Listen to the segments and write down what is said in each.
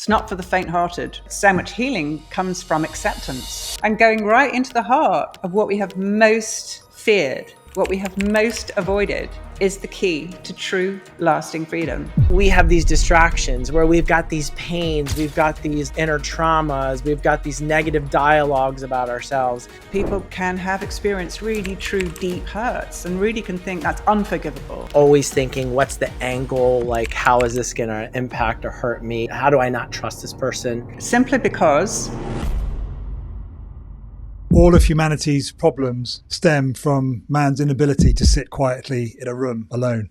It's not for the faint-hearted. So much healing comes from acceptance and going right into the heart of what we have most feared, what we have most avoided is the key to true, lasting freedom. We have these distractions where we've got these pains, we've got these inner traumas, we've got these negative dialogues about ourselves. People can have experienced really true deep hurts and really can think that's unforgivable. Always thinking, what's the angle? Like, how is this going to impact or hurt me? How do I not trust this person? Simply because all of humanity's problems stem from man's inability to sit quietly in a room alone.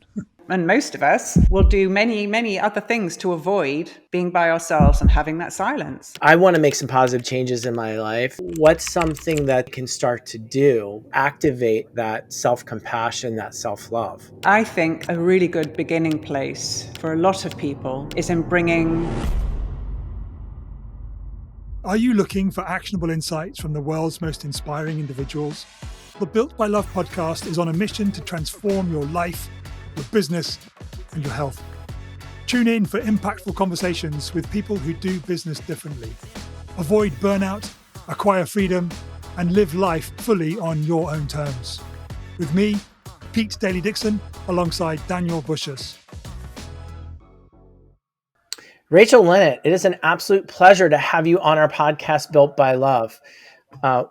And most of us will do many, many other things to avoid being by ourselves and having that silence. I want to make some positive changes in my life. What's something that I can start to do, activate that self-compassion, that self-love? I think a really good beginning place for a lot of people is in bringing... Are you looking for actionable insights from the world's most inspiring individuals? The Built by Love podcast is on a mission to transform your life, your business, and your health. Tune in for impactful conversations with people who do business differently. Avoid burnout, acquire freedom, and live life fully on your own terms. With me, Pete Daly-Dickson, alongside Daniel Bussius. Rachel Linnett, it is an absolute pleasure to have you on our podcast, Built by Love.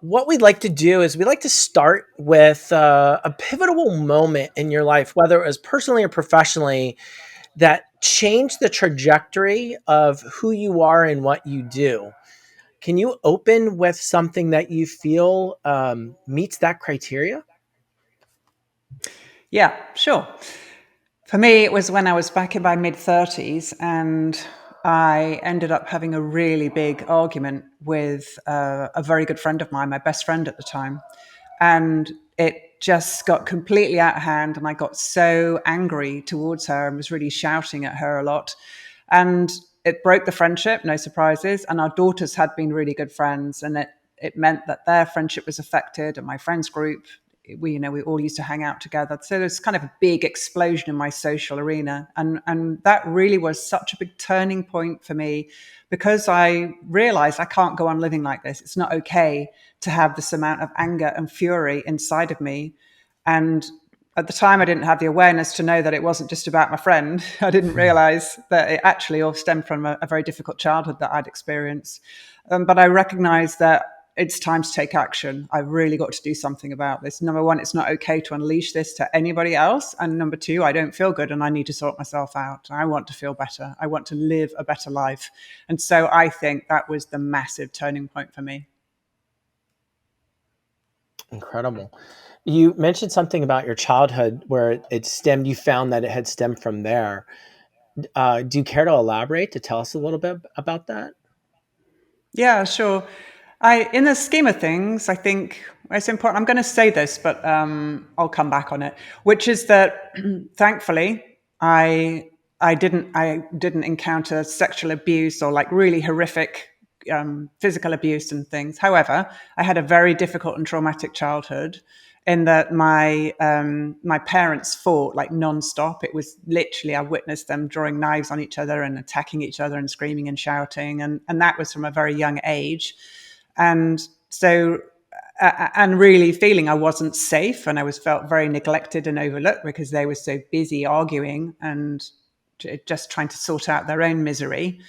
What we'd like to do is we'd like to start with a pivotal moment in your life, whether it was personally or professionally, that changed the trajectory of who you are and what you do. Can you open with something that you feel meets that criteria? Yeah, sure. For me, it was when I was back in my mid-30s and I ended up having a really big argument with a very good friend of mine, my best friend at the time. And it just got completely out of hand. And I got so angry towards her and was really shouting at her a lot. And it broke the friendship, no surprises. And our daughters had been really good friends. And it meant that their friendship was affected and my friends group. We all used to hang out together. So there's kind of a big explosion in my social arena. And that really was such a big turning point for me because I realized I can't go on living like this. It's not okay to have this amount of anger and fury inside of me. And at the time, I didn't have the awareness to know that it wasn't just about my friend. I didn't realize that it actually all stemmed from a very difficult childhood that I'd experienced. But I recognized that it's time to take action. I've really got to do something about this. Number one, it's not okay to unleash this to anybody else. And number two, I don't feel good and I need to sort myself out. I want to feel better. I want to live a better life. And so I think that was the massive turning point for me. Incredible. You mentioned something about your childhood where you found that it had stemmed from there. Do you care to elaborate, to tell us a little bit about that? Yeah, sure. In the scheme of things, I think it's important. I'm going to say this, but I'll come back on it, which is that thankfully I didn't encounter sexual abuse or like really horrific physical abuse and things. However, I had a very difficult and traumatic childhood in that my parents fought like nonstop. It was literally, I witnessed them drawing knives on each other and attacking each other and screaming and shouting. And that was from a very young age. And so, and really feeling I wasn't safe and I felt very neglected and overlooked because they were so busy arguing and just trying to sort out their own misery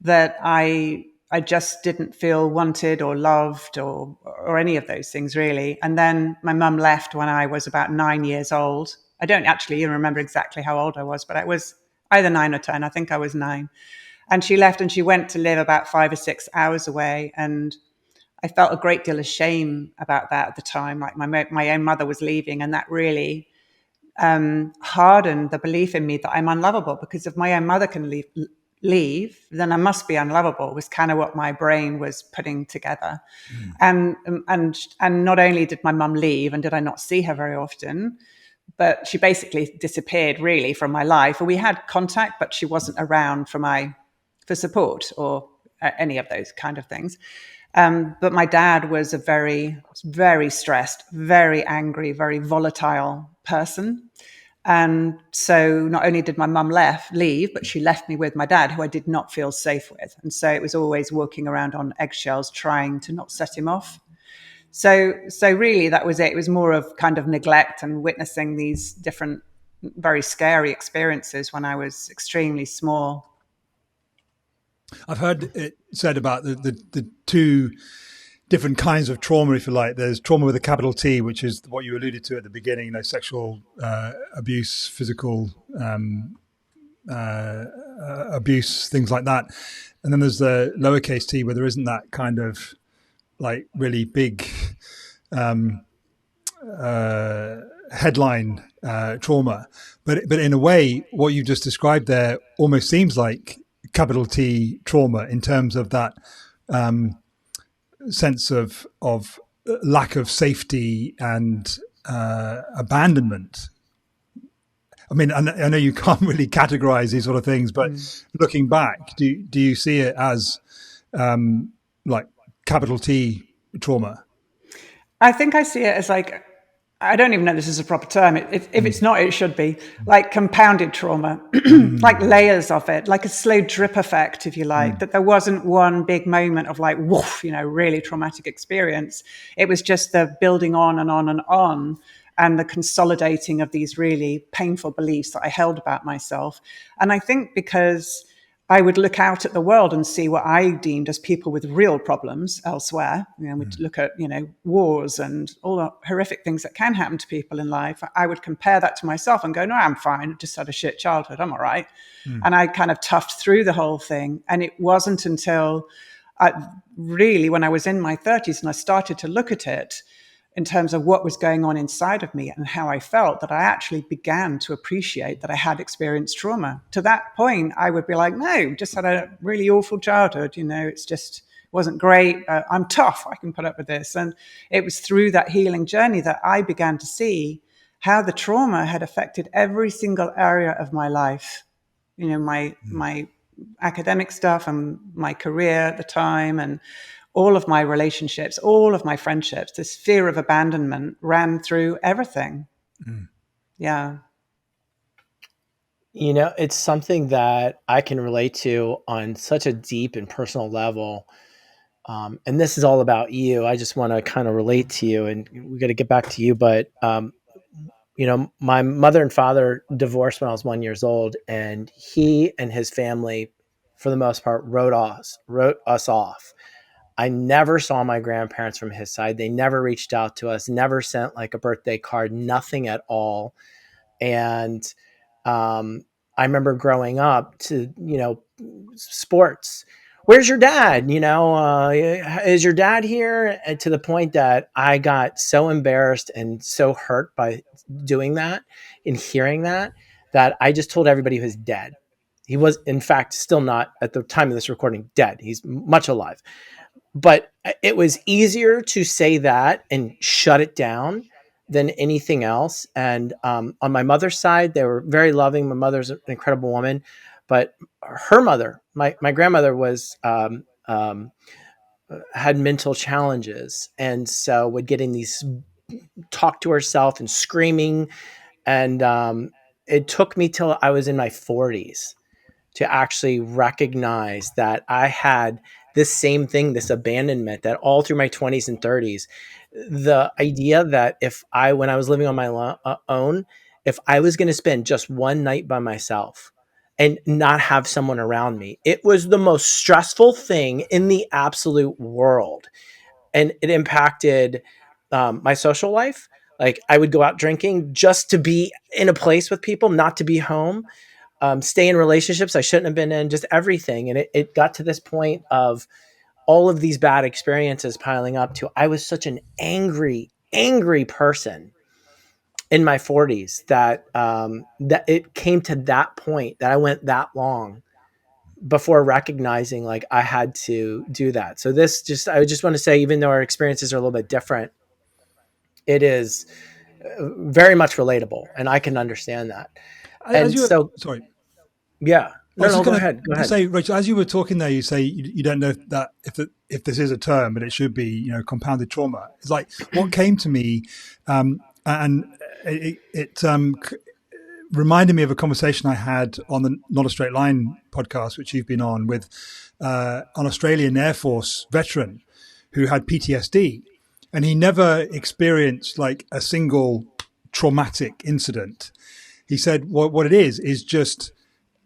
that I just didn't feel wanted or loved or any of those things really. And then my mum left when I was about 9 years old. I don't actually even remember exactly how old I was, but I was either 9 or 10. I think I was 9. And she left and she went to live about 5 or 6 hours away. And I felt a great deal of shame about that at the time. Like my own mother was leaving, and that really hardened the belief in me that I'm unlovable, because if my own mother can leave, then I must be unlovable, was kind of what my brain was putting together. And not only did my mum leave and did I not see her very often, but she basically disappeared really from my life. We had contact, but she wasn't around for support or any of those kind of things. But my dad was a very, very stressed, very angry, very volatile person. And so not only did my mum leave, but she left me with my dad, who I did not feel safe with. And so it was always walking around on eggshells, trying to not set him off. So really that was it. It was more of kind of neglect and witnessing these different, very scary experiences when I was extremely small. I've heard it said about the two different kinds of trauma, if you like. There's trauma with a capital T, which is what you alluded to at the beginning, sexual abuse, physical abuse, things like that. And then there's the lowercase t, where there isn't that kind of like really big headline trauma. But in a way, what you just described there almost seems like capital T trauma in terms of that sense of lack of safety and abandonment. I mean, I know you can't really categorize these sort of things, but looking back, do you see it as like capital T trauma? I think I see it as like, I don't even know this is a proper term. If it's not, it should be like compounded trauma, like layers of it, like a slow drip effect, if you like, that there wasn't one big moment of like, woof, really traumatic experience. It was just the building on and on and on, and the consolidating of these really painful beliefs that I held about myself. And I think because I would look out at the world and see what I deemed as people with real problems elsewhere. We'd look at, wars and all the horrific things that can happen to people in life. I would compare that to myself and go, no, I'm fine. I just had a shit childhood. I'm all right. And I kind of toughed through the whole thing. And it wasn't until when I was in my 30s and I started to look at it in terms of what was going on inside of me and how I felt, that I actually began to appreciate that I had experienced trauma. To that point, I would be like, no, just had a really awful childhood. It's just wasn't great. I'm tough. I can put up with this. And it was through that healing journey that I began to see how the trauma had affected every single area of my life. My academic stuff and my career at the time, and all of my relationships, all of my friendships. This fear of abandonment ran through everything. Yeah. It's something that I can relate to on such a deep and personal level. And this is all about you. I just want to kind of relate to you, and we got to get back to you. But, my mother and father divorced when I was 1 year old, and he and his family, for the most part, wrote us off. I never saw my grandparents from his side. They never reached out to us, never sent like a birthday card, nothing at all. And I remember growing up to, sports. Where's your dad? Is your dad here? And to the point that I got so embarrassed and so hurt by doing that and hearing that I just told everybody he was dead. He was, in fact, still not, at the time of this recording, dead. He's much alive. But it was easier to say that and shut it down than anything else. And on my mother's side, they were very loving. My mother's an incredible woman, but her mother, my grandmother, was had mental challenges, and so would get in these talk to herself and screaming. And it took me till I was in my 40s to actually recognize that I had this same thing, this abandonment, that all through my 20s and 30s, the idea that when I was living on my own, if I was going to spend just one night by myself and not have someone around me, it was the most stressful thing in the absolute world. And it impacted my social life. Like, I would go out drinking just to be in a place with people, not to be home. Stay in relationships I shouldn't have been in, just everything. And it got to this point of all of these bad experiences piling up to, I was such an angry person in my 40s that it came to that point that I went that long before recognizing like I had to do that. So I just want to say, even though our experiences are a little bit different, it is very much relatable, and I can understand that. Sorry. Yeah. No, go ahead. Go ahead. Say, Rachel, as you were talking there, you say you don't know if this is a term, but it should be, compounded trauma. It's like what came to me, and it reminded me of a conversation I had on the Not a Straight Line podcast, which you've been on, with an Australian Air Force veteran who had PTSD, and he never experienced like a single traumatic incident. He said what it is just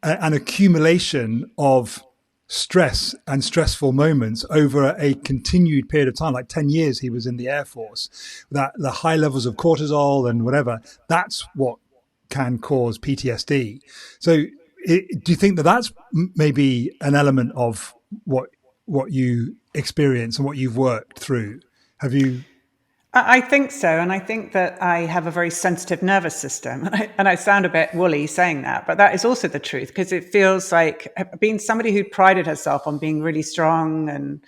an accumulation of stress and stressful moments over a continued period of time, like 10 years he was in the Air Force, that the high levels of cortisol and whatever, that's what can cause PTSD. So do you think that that's maybe an element of what you experience and what you've worked through? Have you? I think so. And I think that I have a very sensitive nervous system. And I sound a bit woolly saying that, but that is also the truth, because it feels like being somebody who prided herself on being really strong and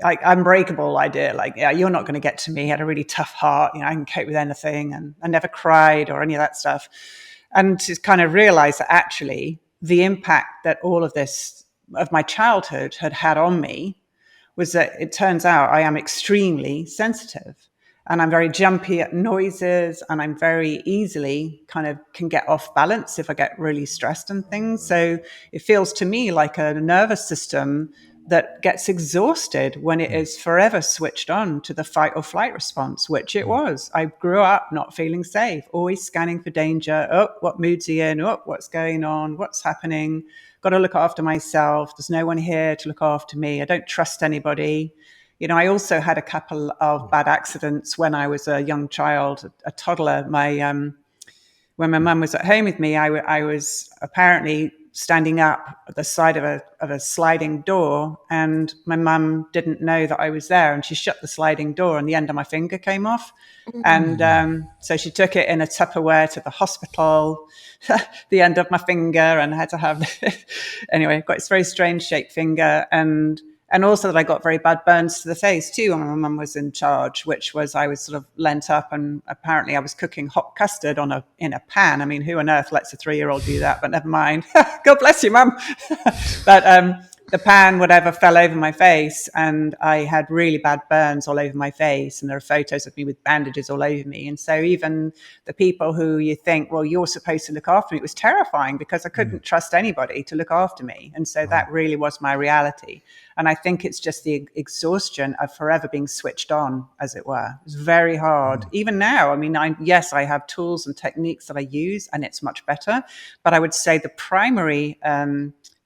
like unbreakable idea. Like, yeah, you're not going to get to me. I had a really tough heart. You know, I can cope with anything. And I never cried or any of that stuff. And to kind of realize that actually the impact that all of this of my childhood had on me was that it turns out I am extremely sensitive, and I'm very jumpy at noises, and I'm very easily kind of can get off balance if I get really stressed and things. So it feels to me like a nervous system that gets exhausted when it is forever switched on to the fight or flight response, which it was. I grew up not feeling safe, always scanning for danger. Oh, what mood's he in? Oh, what's going on? What's happening? Got to look after myself. There's no one here to look after me. I don't trust anybody. You know, I also had a couple of bad accidents when I was a young child, a toddler. When my mum was at home with me, I was apparently standing up at the side of a sliding door, and my mum didn't know that I was there, and she shut the sliding door, and the end of my finger came off. And so she took it in a Tupperware to the hospital, the end of my finger, and I had to have anyway, I've got this very strange shaped finger, and also that I got very bad burns to the face too when my mum was in charge, which was I was sort of lent up, and apparently I was cooking hot custard in a pan. I mean, who on earth lets a 3-year-old do that? But never mind. God bless you, Mum. But the pan, whatever, fell over my face, and I had really bad burns all over my face. And there are photos of me with bandages all over me. And so even the people who you think, well, you're supposed to look after me, it was terrifying because I couldn't trust anybody to look after me. And so that really was my reality. And I think it's just the exhaustion of forever being switched on, as it were. It's very hard. Even now, I mean, yes, I have tools and techniques that I use, and it's much better. But I would say the primary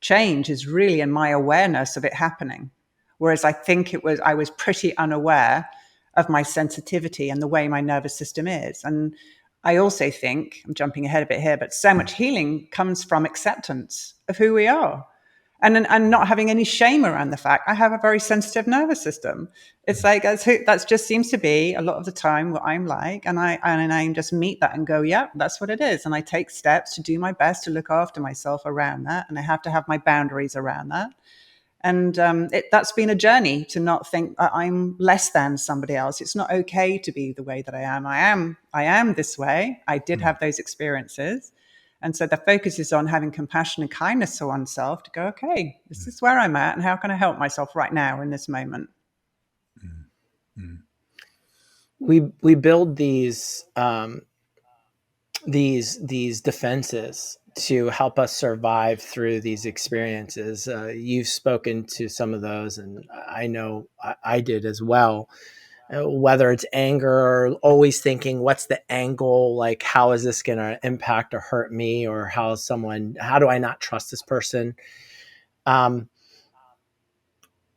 change is really in my awareness of it happening. Whereas I think I was pretty unaware of my sensitivity and the way my nervous system is. And I also think, I'm jumping ahead a bit here, but so much healing comes from acceptance of who we are. And not having any shame around the fact I have a very sensitive nervous system. It's like that just seems to be a lot of the time what I'm like, and I just meet that and go, yeah, that's what it is. And I take steps to do my best to look after myself around that, and I have to have my boundaries around that. And that's been a journey to not think I'm less than somebody else. It's not okay to be the way that I am. I am this way. I did have those experiences. And so the focus is on having compassion and kindness to oneself to go, okay, this is where I'm at, and how can I help myself right now in this moment? We build these defenses to help us survive through these experiences. You've spoken to some of those, and I know I did as well. Whether it's anger or always thinking, what's the angle? Like, how is this going to impact or hurt me? Or how do I not trust this person?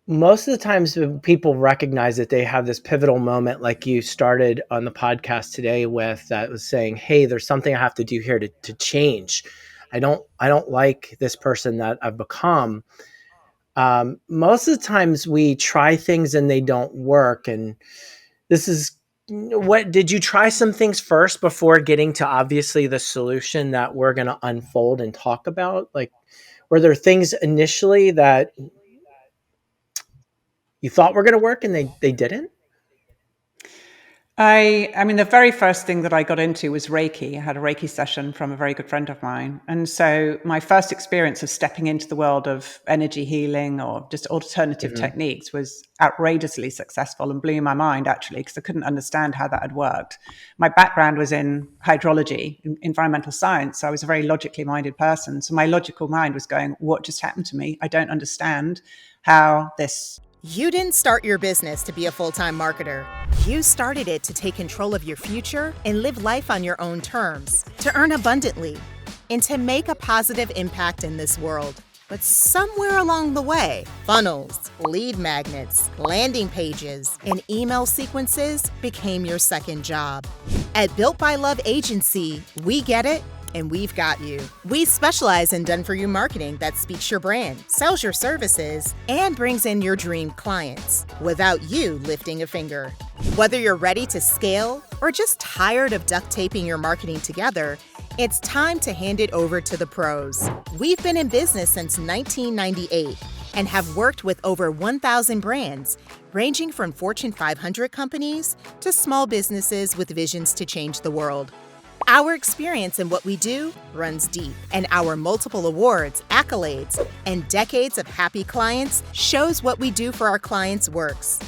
Most of the times when people recognize that they have this pivotal moment, like you started on the podcast today with, that was saying, hey, there's something I have to do here to change. I don't like this person that I've become. Most of the times we try things and they don't work. And this is what, did you try some things first before getting to obviously the solution that we're going to unfold and talk about? Like, were there things initially that you thought were going to work and they didn't? I mean, the very first thing that I got into was Reiki. I had a Reiki session from a very good friend of mine. And so my first experience of stepping into the world of energy healing or just alternative techniques was outrageously successful and blew my mind, actually, because I couldn't understand how that had worked. My background was in hydrology, environmental science. So I was a very logically minded person. So my logical mind was going, what just happened to me? I don't understand how this. You didn't start your business to be a full-time marketer. You started it to take control of your future and live life on your own terms, to earn abundantly, and to make a positive impact in this world. But somewhere along the way, funnels, lead magnets, landing pages, and email sequences became your second job. At Built by Love Agency, we get it, and we've got you. We specialize in done-for-you marketing that speaks your brand, sells your services, and brings in your dream clients without you lifting a finger. Whether you're ready to scale or just tired of duct taping your marketing together, it's time to hand it over to the pros. We've been in business since 1998 and have worked with over 1,000 brands, ranging from Fortune 500 companies to small businesses with visions to change the world. Our experience in what we do runs deep, and our multiple awards, accolades, and decades of happy clients shows what we do for our clients works.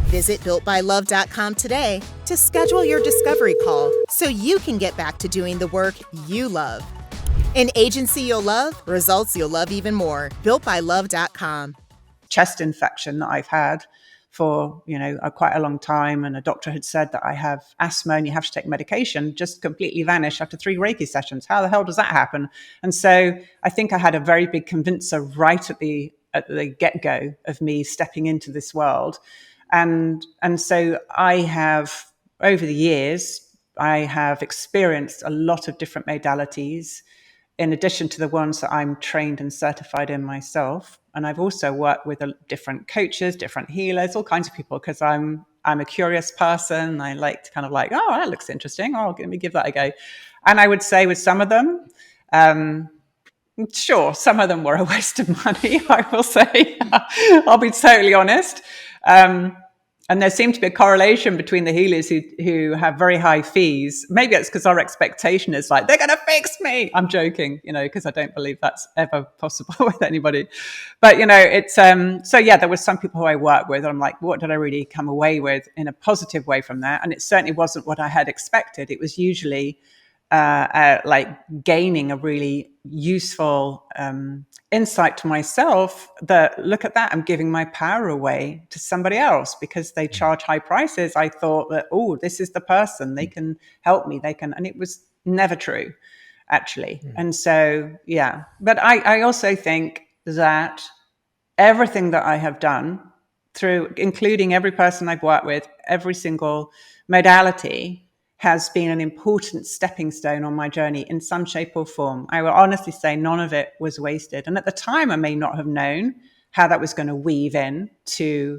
Visit builtbylove.com today to schedule your discovery call so you can get back to doing the work you love. An agency you'll love, results you'll love even more. Builtbylove.com. Chest infection that I've had for, quite a long time. And a doctor had said that I have asthma and you have to take medication, just completely vanished after 3 Reiki sessions. How the hell does that happen? And so I think I had a very big convincer right at the get-go of me stepping into this world. And so I have, over the years, I have experienced a lot of different modalities in addition to the ones that I'm trained and certified in myself. And I've also worked with different coaches, different healers, all kinds of people, because I'm a curious person. I like to kind of like, oh, that looks interesting. Oh, let me give that a go. And I would say with some of them, sure, some of them were a waste of money, I will say. I'll be totally honest. And there seemed to be a correlation between the healers who have very high fees. Maybe it's because our expectation is like, they're going to fix me. I'm joking, because I don't believe that's ever possible with anybody. But, it's, so yeah, there were some people who I work with. And I'm like, what did I really come away with in a positive way from that? And it certainly wasn't what I had expected. It was usually like gaining a really useful insight to myself that, look at that, I'm giving my power away to somebody else because they charge high prices. I thought that, oh, this is the person, they can help me, and it was never true, actually. And so, yeah, but I also think that everything that I have done through, including every person I've worked with, every single modality, has been an important stepping stone on my journey in some shape or form. I will honestly say none of it was wasted. And at the time, I may not have known how that was going to weave in to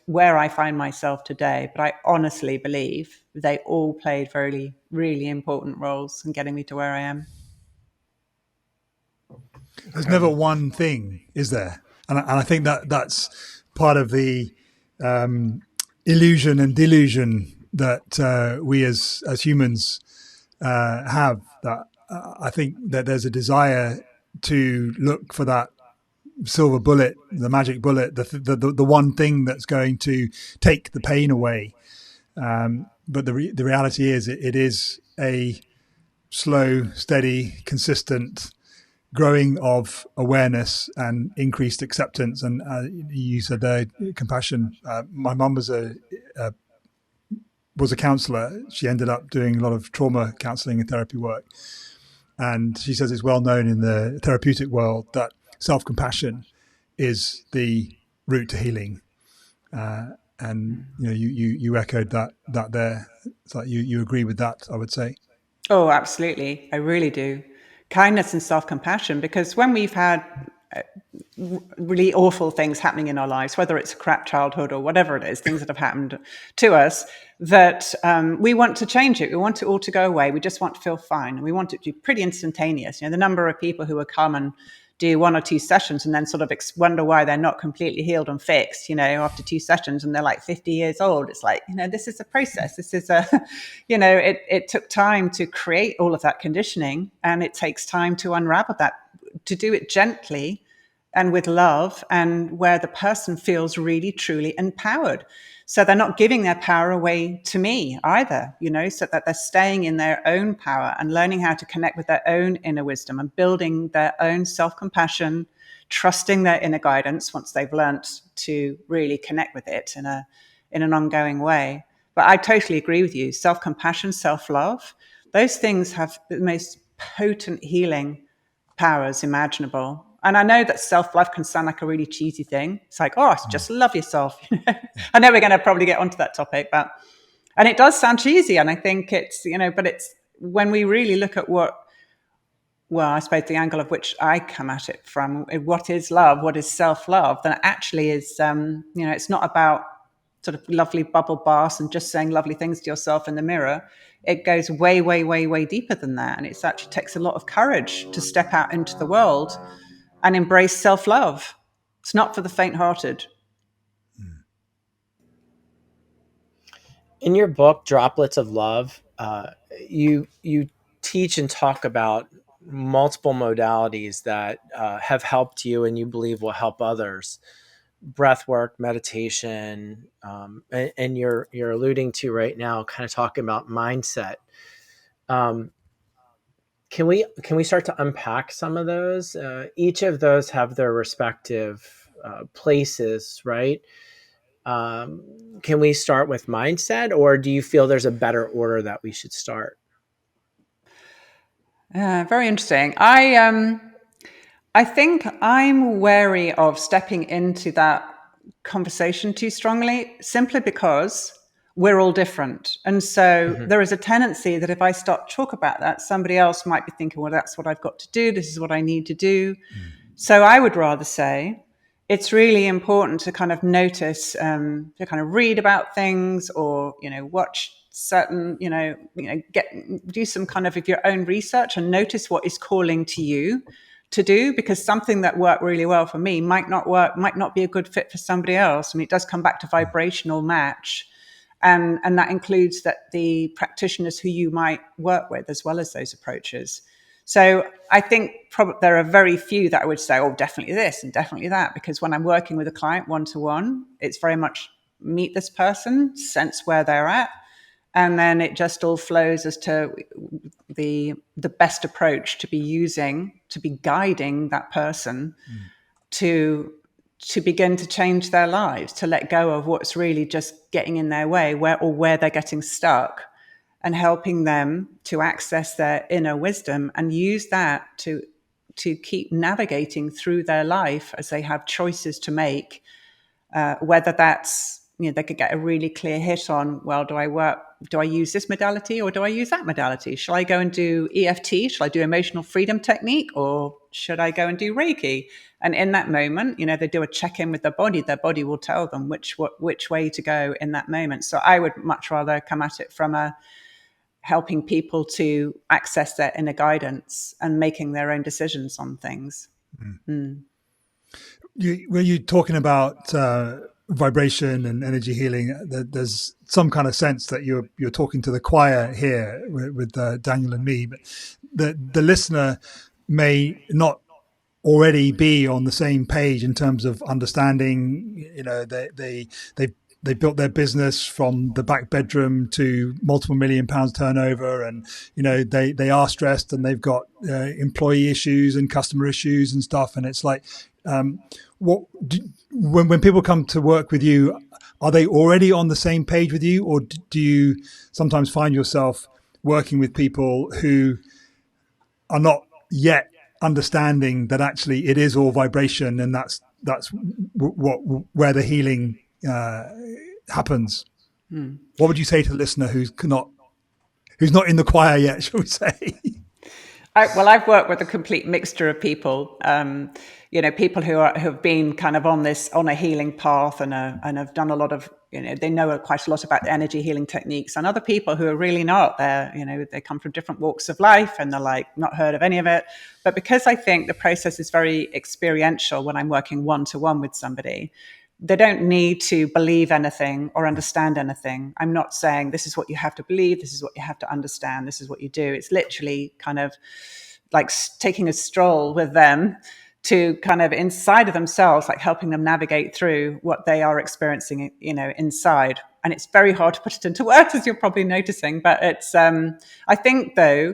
where I find myself today. But I honestly believe they all played very, really important roles in getting me to where I am. There's never one thing, is there? And I think that's part of the illusion and delusion that we as humans have. That I think that there's a desire to look for that silver bullet, the magic bullet, the one thing that's going to take the pain away. But the reality is, it is a slow, steady, consistent growing of awareness and increased acceptance. And you said compassion. My mum was a counsellor. She ended up doing a lot of trauma counselling and therapy work. And she says it's well known in the therapeutic world that self-compassion is the route to healing. And you echoed that there. It's like you agree with that, I would say. Oh, absolutely. I really do. Kindness and self-compassion, because when we've had really awful things happening in our lives, whether it's a crap childhood or whatever it is, things that have happened to us, that we want to change it. We want it all to go away. We just want to feel fine. And we want it to be pretty instantaneous. The number of people who will come and do 1 or 2 sessions and then sort of wonder why they're not completely healed and fixed, after 2 sessions, and they're like 50 years old. It's like, this is a process. This is it took time to create all of that conditioning, and it takes time to unravel that, to do it gently and with love, and where the person feels really, truly empowered. So they're not giving their power away to me either, so that they're staying in their own power and learning how to connect with their own inner wisdom and building their own self-compassion, trusting their inner guidance once they've learnt to really connect with it in an ongoing way. But I totally agree with you. Self-compassion, self-love, those things have the most potent healing powers imaginable. And I know that self-love can sound like a really cheesy thing. It's like, just love yourself. I know we're going to probably get onto that topic, and it does sound cheesy. And I think it's, but it's when we really look at I suppose the angle of which I come at it from, what is love, what is self-love, then it actually is, it's not about sort of lovely bubble baths and just saying lovely things to yourself in the mirror. It goes way, way, way, way deeper than that. And it actually takes a lot of courage to step out into the world and embrace self-love. It's not for the faint-hearted. In your book, Droplets of Love, you teach and talk about multiple modalities that have helped you and you believe will help others. Breathwork, meditation, and you're alluding to right now, kind of talking about mindset. Can we start to unpack some of those? Each of those have their respective places, right? Can we start with mindset, or do you feel there's a better order that we should start? Very interesting. I think I'm wary of stepping into that conversation too strongly, simply because we're all different. And so there is a tendency that if I start to talk about that, somebody else might be thinking, well, that's what I've got to do. This is what I need to do. So I would rather say it's really important to kind of notice, to kind of read about things, or, watch certain, do some kind of your own research and notice what is calling to you to do, because something that worked really well for me might not be a good fit for somebody else. I mean, it does come back to vibrational match. And that includes that the practitioners who you might work with, as well as those approaches. So I think there are very few that I would say, definitely this and definitely that, because when I'm working with a client one-to-one, it's very much meet this person, sense where they're at, and then it just all flows as to the best approach to be using, to be guiding that person to begin to change their lives, to let go of what's really just getting in their way, where they're getting stuck, and helping them to access their inner wisdom and use that to keep navigating through their life as they have choices to make, whether that's, they could get a really clear hit on, well, do I use this modality or do I use that modality? Shall I go and do EFT? Shall I do emotional freedom technique, or should I go and do Reiki? And in that moment, they do a check-in with their body. Their body will tell them which way to go in that moment. So I would much rather come at it from helping people to access their inner guidance and making their own decisions on things. Were you talking about vibration and energy healing? There's some kind of sense that you're talking to the choir here with Daniel and me, but the listener may not already be on the same page in terms of understanding. They built their business from the back bedroom to multiple £1 million turnover, and they are stressed, and they've got employee issues and customer issues and stuff. And it's like, when people come to work with you, are they already on the same page with you, or do you sometimes find yourself working with people who are not yet understanding that actually it is all vibration, and that's where the healing happens? What would you say to the listener who's not in the choir yet, shall we say? I've worked with a complete mixture of people. People who have been kind of on a healing path and have done a lot of, they know quite a lot about energy healing techniques, and other people who are really not. They come from different walks of life and they're like not heard of any of it. But because I think the process is very experiential when I'm working one-to-one with somebody, they don't need to believe anything or understand anything. I'm not saying this is what you have to believe, this is what you have to understand, this is what you do. It's literally kind of like taking a stroll with them to kind of inside of themselves, like helping them navigate through what they are experiencing, inside. And it's very hard to put it into words, as you're probably noticing. But it's, I think though,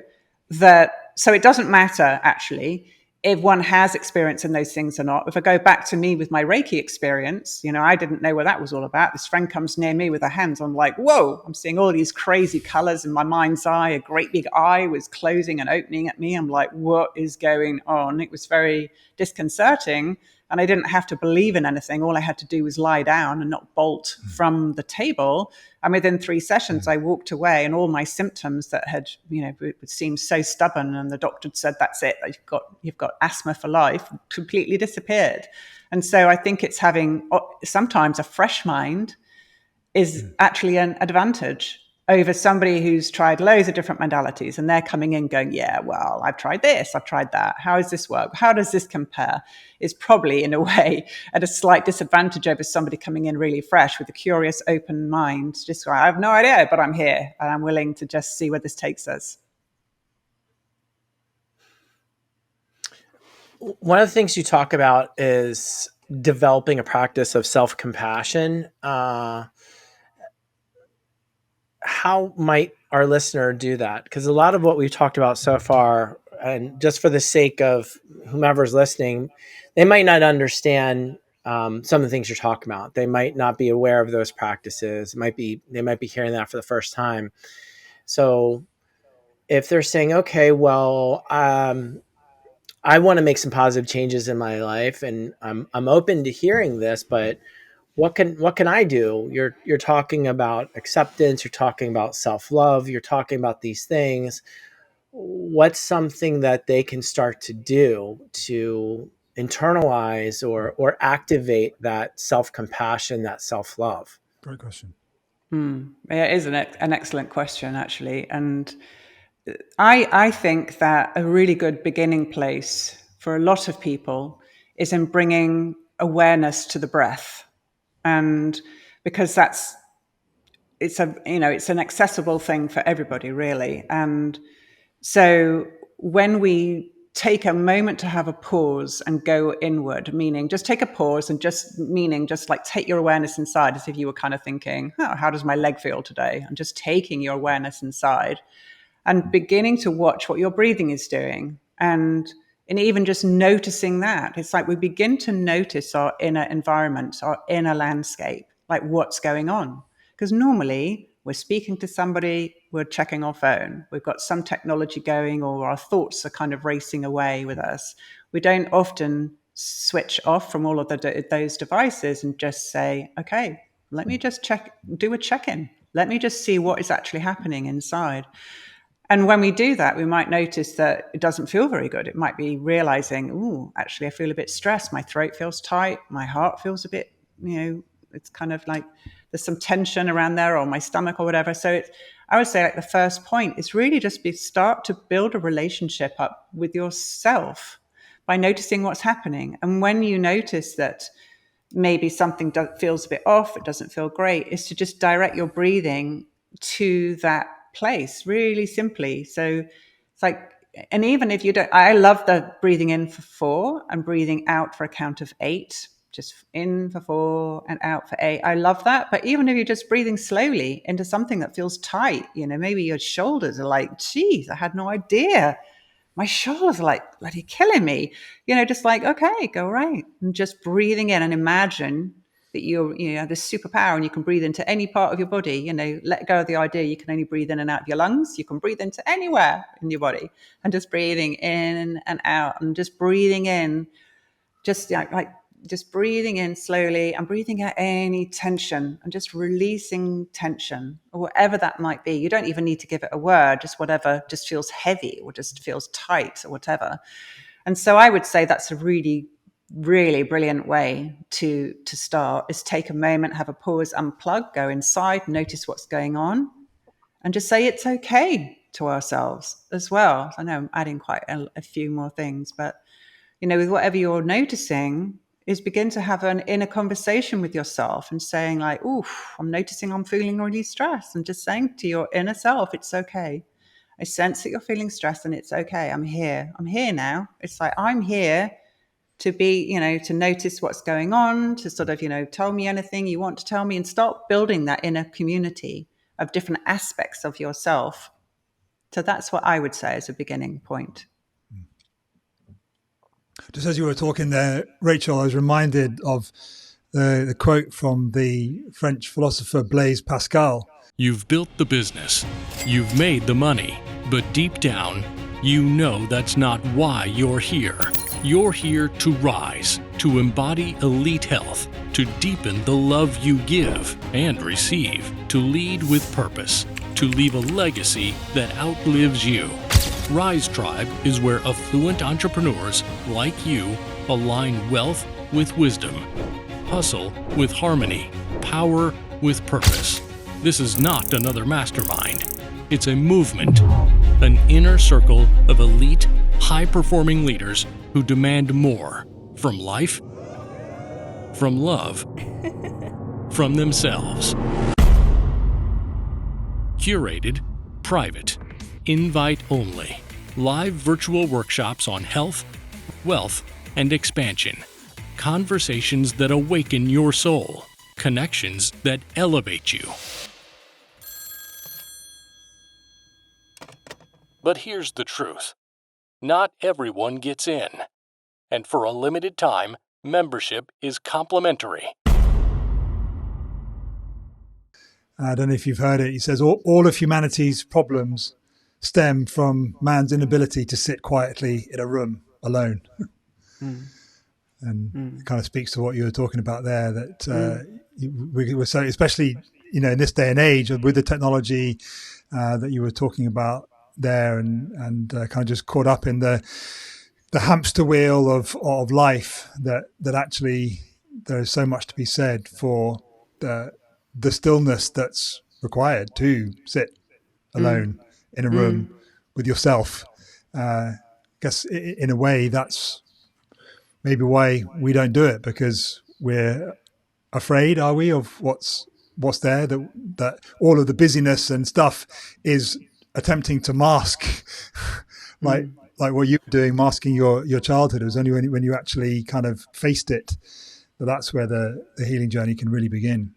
so it doesn't matter actually if one has experience in those things or not. If I go back to me with my Reiki experience, I didn't know what that was all about. This friend comes near me with her hands. I'm like, whoa, I'm seeing all these crazy colors in my mind's eye. A great big eye was closing and opening at me. I'm like, what is going on? It was very disconcerting. And I didn't have to believe in anything. All I had to do was lie down and not bolt from the table. And within 3 sessions, I walked away, and all my symptoms that had, it seemed so stubborn, and the doctor said, that's it, you've got asthma for life, completely disappeared. And so I think it's having sometimes a fresh mind is actually an advantage over somebody who's tried loads of different modalities, and they're coming in going, yeah, well, I've tried this, I've tried that. How does this work? How does this compare? Is probably in a way at a slight disadvantage over somebody coming in really fresh with a curious, open mind. Just, I have no idea, but I'm here and I'm willing to just see where this takes us. One of the things you talk about is developing a practice of self-compassion. How might our listener do that? Because a lot of what we've talked about so far, and just for the sake of whomever's listening, they might not understand some of the things you're talking about. They might not be aware of those practices. They might be hearing that for the first time. So if they're saying, okay, well, I want to make some positive changes in my life, and I'm open to hearing this, but what can I do? You're talking about acceptance, you're talking about self-love, you're talking about these things. What's something that they can start to do to internalize or activate that self-compassion, that self-love? Great question. Yeah, it is an excellent question, actually. And I think that a really good beginning place for a lot of people is in bringing awareness to the breath. And because it's an accessible thing for everybody, really. And so when we take a moment to have a pause and go inward, meaning just take a pause and just like take your awareness inside, as if you were kind of thinking, oh, how does my leg feel today? And just taking your awareness inside and beginning to watch what your breathing is doing. And even just noticing that, it's like we begin to notice our inner environment, our inner landscape, like what's going on. Because normally we're speaking to somebody, we're checking our phone, we've got some technology going, or our thoughts are kind of racing away with us. We don't often switch off from all of those devices and just say, okay, let me just do a check-in. Let me just see what is actually happening inside. And when we do that, we might notice that it doesn't feel very good. It might be realizing, ooh, actually, I feel a bit stressed. My throat feels tight. My heart feels a bit, it's kind of like there's some tension around there, or my stomach or whatever. So I would say like the first point is really just start to build a relationship up with yourself by noticing what's happening. And when you notice that maybe something feels a bit off, it doesn't feel great, is to just direct your breathing to that place really simply. So it's like, and even if you don't, I love the breathing in for 4 and breathing out for a count of 8, just in for 4 and out for 8. I love that. But even if you're just breathing slowly into something that feels tight, maybe your shoulders are like, geez, I had no idea. My shoulders are like bloody killing me, just like, okay, go right. And just breathing in and imagine that you have this superpower and you can breathe into any part of your body. Let go of the idea you can only breathe in and out of your lungs. You can breathe into anywhere in your body, and just breathing in and out, and just breathing in, just like just breathing in slowly and breathing out any tension and just releasing tension or whatever that might be. You don't even need to give it a word, just whatever just feels heavy or just feels tight or whatever. And so I would say that's a really, really brilliant way to start, is take a moment, have a pause, unplug, go inside, notice what's going on, and just say it's okay to ourselves as well. I know I'm adding quite a few more things, but with whatever you're noticing, is begin to have an inner conversation with yourself and saying like, oof, I'm noticing I'm feeling really stressed, and just saying to your inner self, it's okay. I sense that you're feeling stressed and it's okay. I'm here now. It's like, I'm here to be, to notice what's going on, to sort of, tell me anything you want to tell me, and start building that inner community of different aspects of yourself. So that's what I would say as a beginning point. Just as you were talking there, Rachel, I was reminded of the quote from the French philosopher Blaise Pascal. You've built the business, you've made the money, but deep down, you know that's not why you're here. You're here to rise, to embody elite health, to deepen the love you give and receive, to lead with purpose, to leave a legacy that outlives you. Rise Tribe is where affluent entrepreneurs like you align wealth with wisdom, hustle with harmony, power with purpose. This is not another mastermind. It's a movement, an inner circle of elite, high-performing leaders who demand more from life, from love, from themselves. Curated, private, invite only. Live virtual workshops on health, wealth, and expansion. Conversations that awaken your soul. Connections that elevate you. But here's the truth. Not everyone gets in. And for a limited time, membership is complimentary. I don't know if you've heard it. He says all of humanity's problems stem from man's inability to sit quietly in a room alone. And it kind of speaks to what you were talking about there, that we were so, especially, in this day and age with the technology that you were talking about there, and kind of just caught up in the hamster wheel of life, that actually there is so much to be said for the stillness that's required to sit alone in a room with yourself. I guess in a way that's maybe why we don't do it, because we're afraid, are we, of what's there, that all of the busyness and stuff is attempting to mask like what you were doing, masking your childhood. It was only when you actually kind of faced it that's where the healing journey can really begin.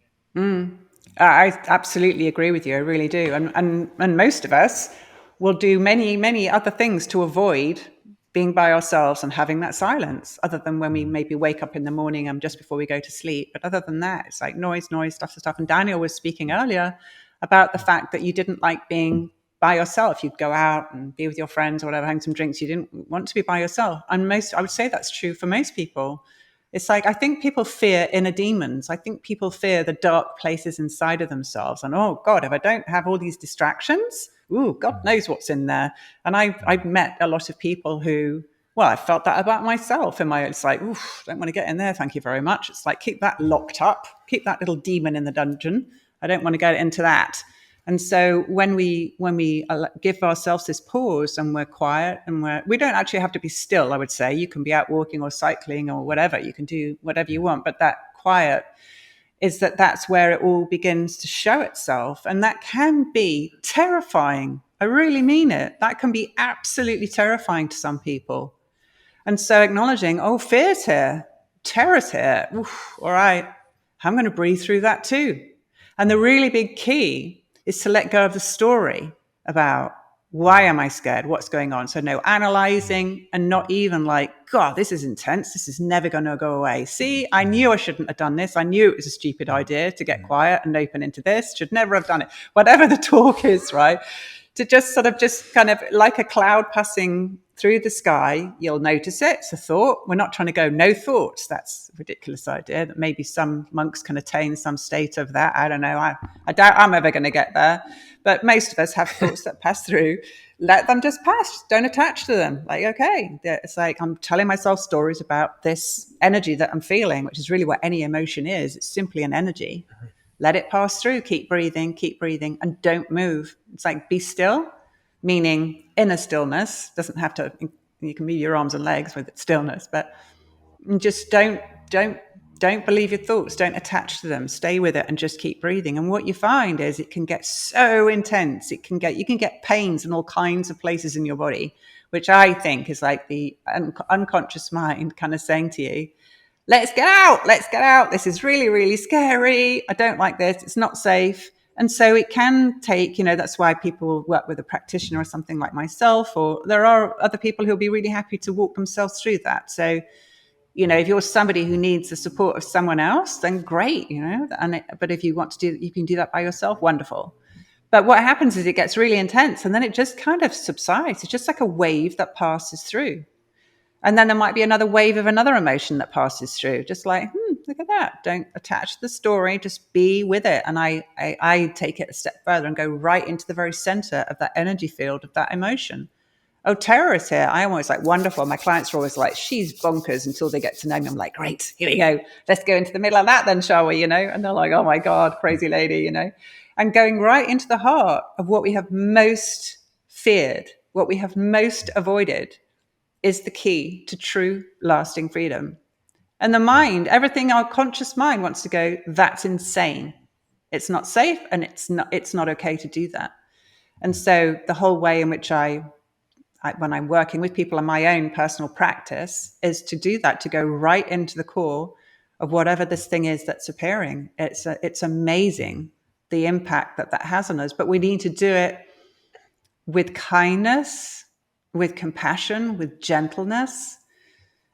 I absolutely agree with you. I really do. And most of us will do many, many other things to avoid being by ourselves and having that silence, other than when we maybe wake up in the morning and just before we go to sleep. But other than that, it's like noise, stuff. And Daniel was speaking earlier about the fact that you didn't like being by yourself. You'd go out and be with your friends or whatever, having some drinks. You didn't want to be by yourself. And I would say that's true for most people. It's like, I think people fear inner demons. I think people fear the dark places inside of themselves. And, oh God, if I don't have all these distractions, God knows what's in there. And I've met a lot of people who, I felt that about myself. It's like, don't want to get in there. Thank you very much. It's like, keep that locked up, keep that little demon in the dungeon. I don't want to get into that. And so when we give ourselves this pause and we're quiet and we don't actually have to be still, I would say. You can be out walking or cycling or whatever. You can do whatever you want. But that quiet is that's where it all begins to show itself. And that can be terrifying. I really mean it. That can be absolutely terrifying to some people. And so acknowledging, fear's here, terror's here. All right, I'm going to breathe through that too. And the really big key is to let go of the story about why am I scared? What's going on? So no analyzing, and not even like, God, this is intense. This is never going to go away. See, I knew I shouldn't have done this. I knew it was a stupid idea to get quiet and open into this. Should never have done it. Whatever the talk is, right? To just kind of like a cloud passing through the sky. You'll notice it. It's a thought. We're not trying to go no thoughts. That's a ridiculous idea that maybe some monks can attain some state of that. I don't know. I doubt I'm ever going to get there. But most of us have thoughts that pass through. Let them just pass. Don't attach to them. Like, okay, it's like I'm telling myself stories about this energy that I'm feeling, which is really what any emotion is. It's simply an energy. Let it pass through. Keep breathing, and don't move. It's like be still, meaning inner stillness. Doesn't have to, you can move your arms and legs with stillness, but just don't believe your thoughts. Don't attach to them. Stay with it and just keep breathing. And what you find is it can get so intense. You can get pains in all kinds of places in your body, which I think is like the unconscious mind kind of saying to you, let's get out. This is really, really scary. I don't like this. It's not safe. And so it can take, that's why people work with a practitioner or something like myself, or there are other people who'll be really happy to walk themselves through that. So, if you're somebody who needs the support of someone else, then great, but if you want to do, you can do that by yourself. Wonderful. But what happens is it gets really intense and then it just kind of subsides. It's just like a wave that passes through. And then there might be another wave of another emotion that passes through, just like, look at that. Don't attach to the story, just be with it. And I take it a step further and go right into the very center of that energy field of that emotion. Oh, terror is here. I'm always like, wonderful. My clients are always like, she's bonkers until they get to know me. I'm like, great, here we go. Let's go into the middle of that then, shall we? And they're like, oh my God, crazy lady, and going right into the heart of what we have most feared, what we have most avoided is the key to true lasting freedom. And the mind, everything our conscious mind wants to go, that's insane. It's not safe and it's not okay to do that. And so the whole way in which when I'm working with people in my own personal practice is to do that, to go right into the core of whatever this thing is that's appearing. It's amazing the impact that has on us, but we need to do it with kindness, with compassion, with gentleness,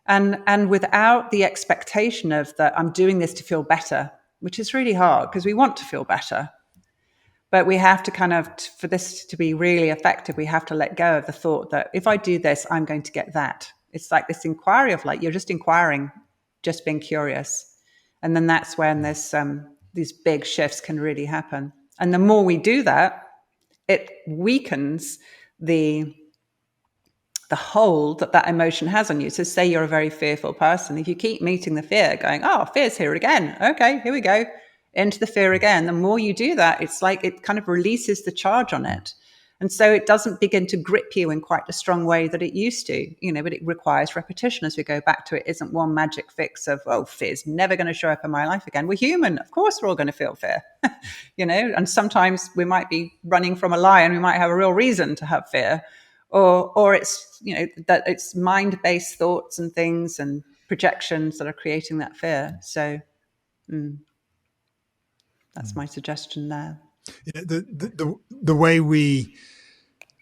and without the expectation of that I'm doing this to feel better, which is really hard because we want to feel better. But we have to kind of, for this to be really effective, we have to let go of the thought that if I do this, I'm going to get that. It's like this inquiry of like, you're just inquiring, just being curious. And then that's when these big shifts can really happen. And the more we do that, it weakens the hold that emotion has on you. So say you're a very fearful person. If you keep meeting the fear, going, oh, fear's here again. Okay, here we go. Into the fear again. The more you do that, it's like it kind of releases the charge on it. And so it doesn't begin to grip you in quite the strong way that it used to, but it requires repetition as we go back to it. Isn't one magic fix of, oh, fear's never going to show up in my life again. We're human. Of course, we're all going to feel fear, and sometimes we might be running from a lion. We might have a real reason to have fear, or it's, that it's mind-based thoughts and things and projections that are creating that fear. So, that's my suggestion there. Yeah, the way we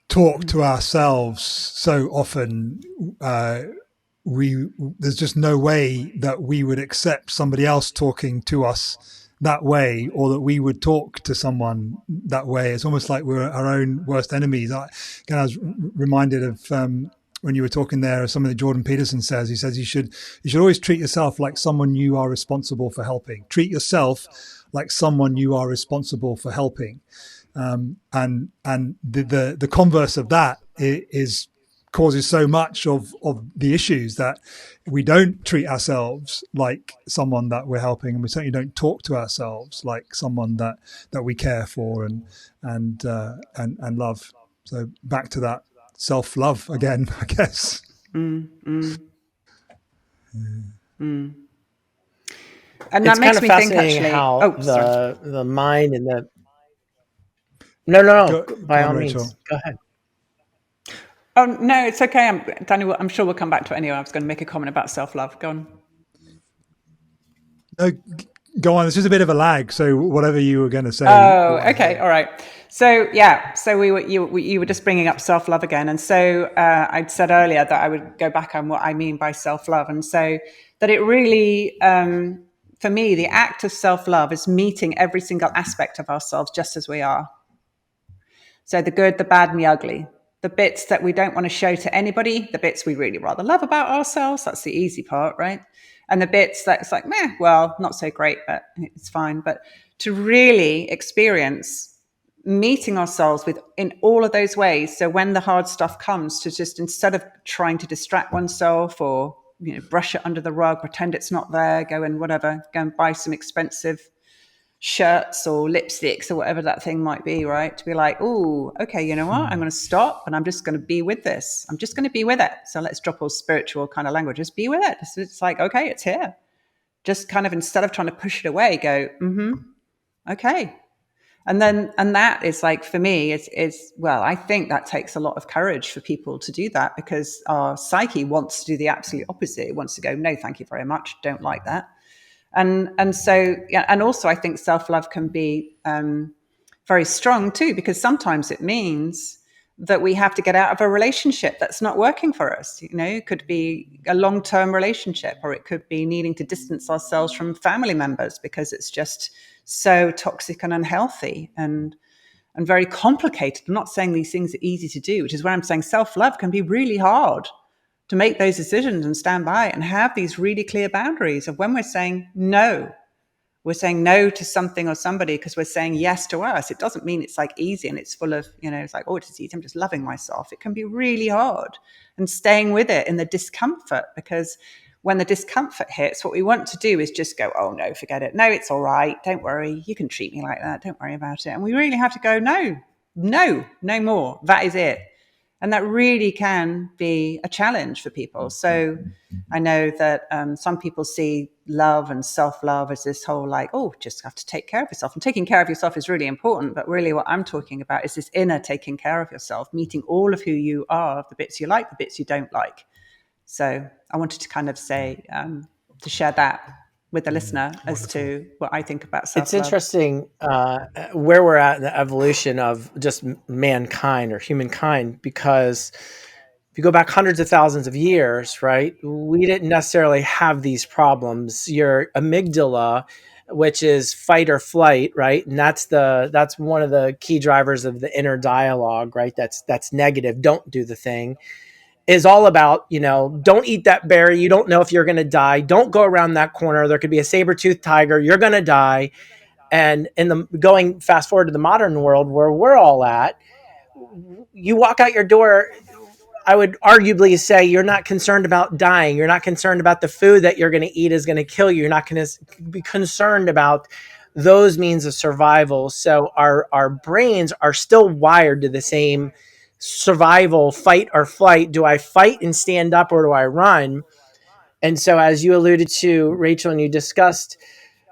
talk to ourselves so often, there's just no way that we would accept somebody else talking to us that way, or that we would talk to someone that way. It's almost like we're our own worst enemies. I was reminded of when you were talking there of something that Jordan Peterson says. He says you should always treat yourself like someone you are responsible for helping. Treat yourself like someone you are responsible for helping. And the converse of that is causes so much of the issues, that we don't treat ourselves like someone that we're helping, and we certainly don't talk to ourselves like someone that we care for and love. So back to that self-love again, I guess. And that it's makes kind of me think fascinating actually how the mind and the by all means, go ahead. Oh no, it's okay. Danny, I'm sure we'll come back to it anyway. I was going to make a comment about self-love. Go on. No, go on. There's just a bit of a lag, so whatever you were going to say. Oh, okay, all right. So you were just bringing up self-love again, and so I'd said earlier that I would go back on what I mean by self-love, and so that it really, for me, the act of self-love is meeting every single aspect of ourselves just as we are. So the good, the bad, and the ugly. the bits that we don't want to show to anybody, the bits we really rather love about ourselves. That's the easy part, right? And the bits that's like, meh, well, not so great, but it's fine. But to really experience meeting ourselves with in all of those ways. So when the hard stuff comes, to just, instead of trying to distract oneself or, brush it under the rug, pretend it's not there, go and buy some expensive shirts or lipsticks or whatever that thing might be, right? To be like, oh, okay, you know what? I'm going to stop and I'm just going to be with this. I'm just going to be with it. So let's drop all spiritual kind of language. Just be with it. It's like, okay, it's here. Just kind of, instead of trying to push it away, go, okay. And that is like, for me, well, I think that takes a lot of courage for people to do that, because our psyche wants to do the absolute opposite. It wants to go, no, thank you very much. Don't like that. And so, yeah, and also I think self-love can be very strong too, because sometimes it means that we have to get out of a relationship that's not working for us. It could be a long-term relationship, or it could be needing to distance ourselves from family members because it's just so toxic and unhealthy and very complicated. I'm not saying these things are easy to do, which is where I'm saying self-love can be really hard, to make those decisions and stand by and have these really clear boundaries of when we're saying no. We're saying no to something or somebody because we're saying yes to us. It doesn't mean it's like easy and it's full of, it's like, oh, it's easy, I'm just loving myself. It can be really hard, and staying with it in the discomfort, because when the discomfort hits, what we want to do is just go, oh no, forget it. No, it's all right. Don't worry. You can treat me like that. Don't worry about it. And we really have to go, no more. That is it. And that really can be a challenge for people. So I know that some people see love and self-love as this whole like, oh, just have to take care of yourself. And taking care of yourself is really important. But really what I'm talking about is this inner taking care of yourself, meeting all of who you are, the bits you like, the bits you don't like. So I wanted to kind of say, to share that with the listener as to what I think about self-love. It's interesting where we're at in the evolution of just mankind or humankind, because if you go back hundreds of thousands of years, right, we didn't necessarily have these problems. Your amygdala, which is fight or flight, right, and that's one of the key drivers of the inner dialogue, right? That's negative. Don't do the thing. Is all about, don't eat that berry. You don't know if you're going to die. Don't go around that corner. There could be a saber-toothed tiger. You're going to die. And going fast forward to the modern world where we're all at, you walk out your door, I would arguably say you're not concerned about dying. You're not concerned about the food that you're going to eat is going to kill you. You're not going to be concerned about those means of survival. So our brains are still wired to the same survival, fight or flight. Do I fight and stand up, or do I run? And so, as you alluded to, Rachel, and you discussed,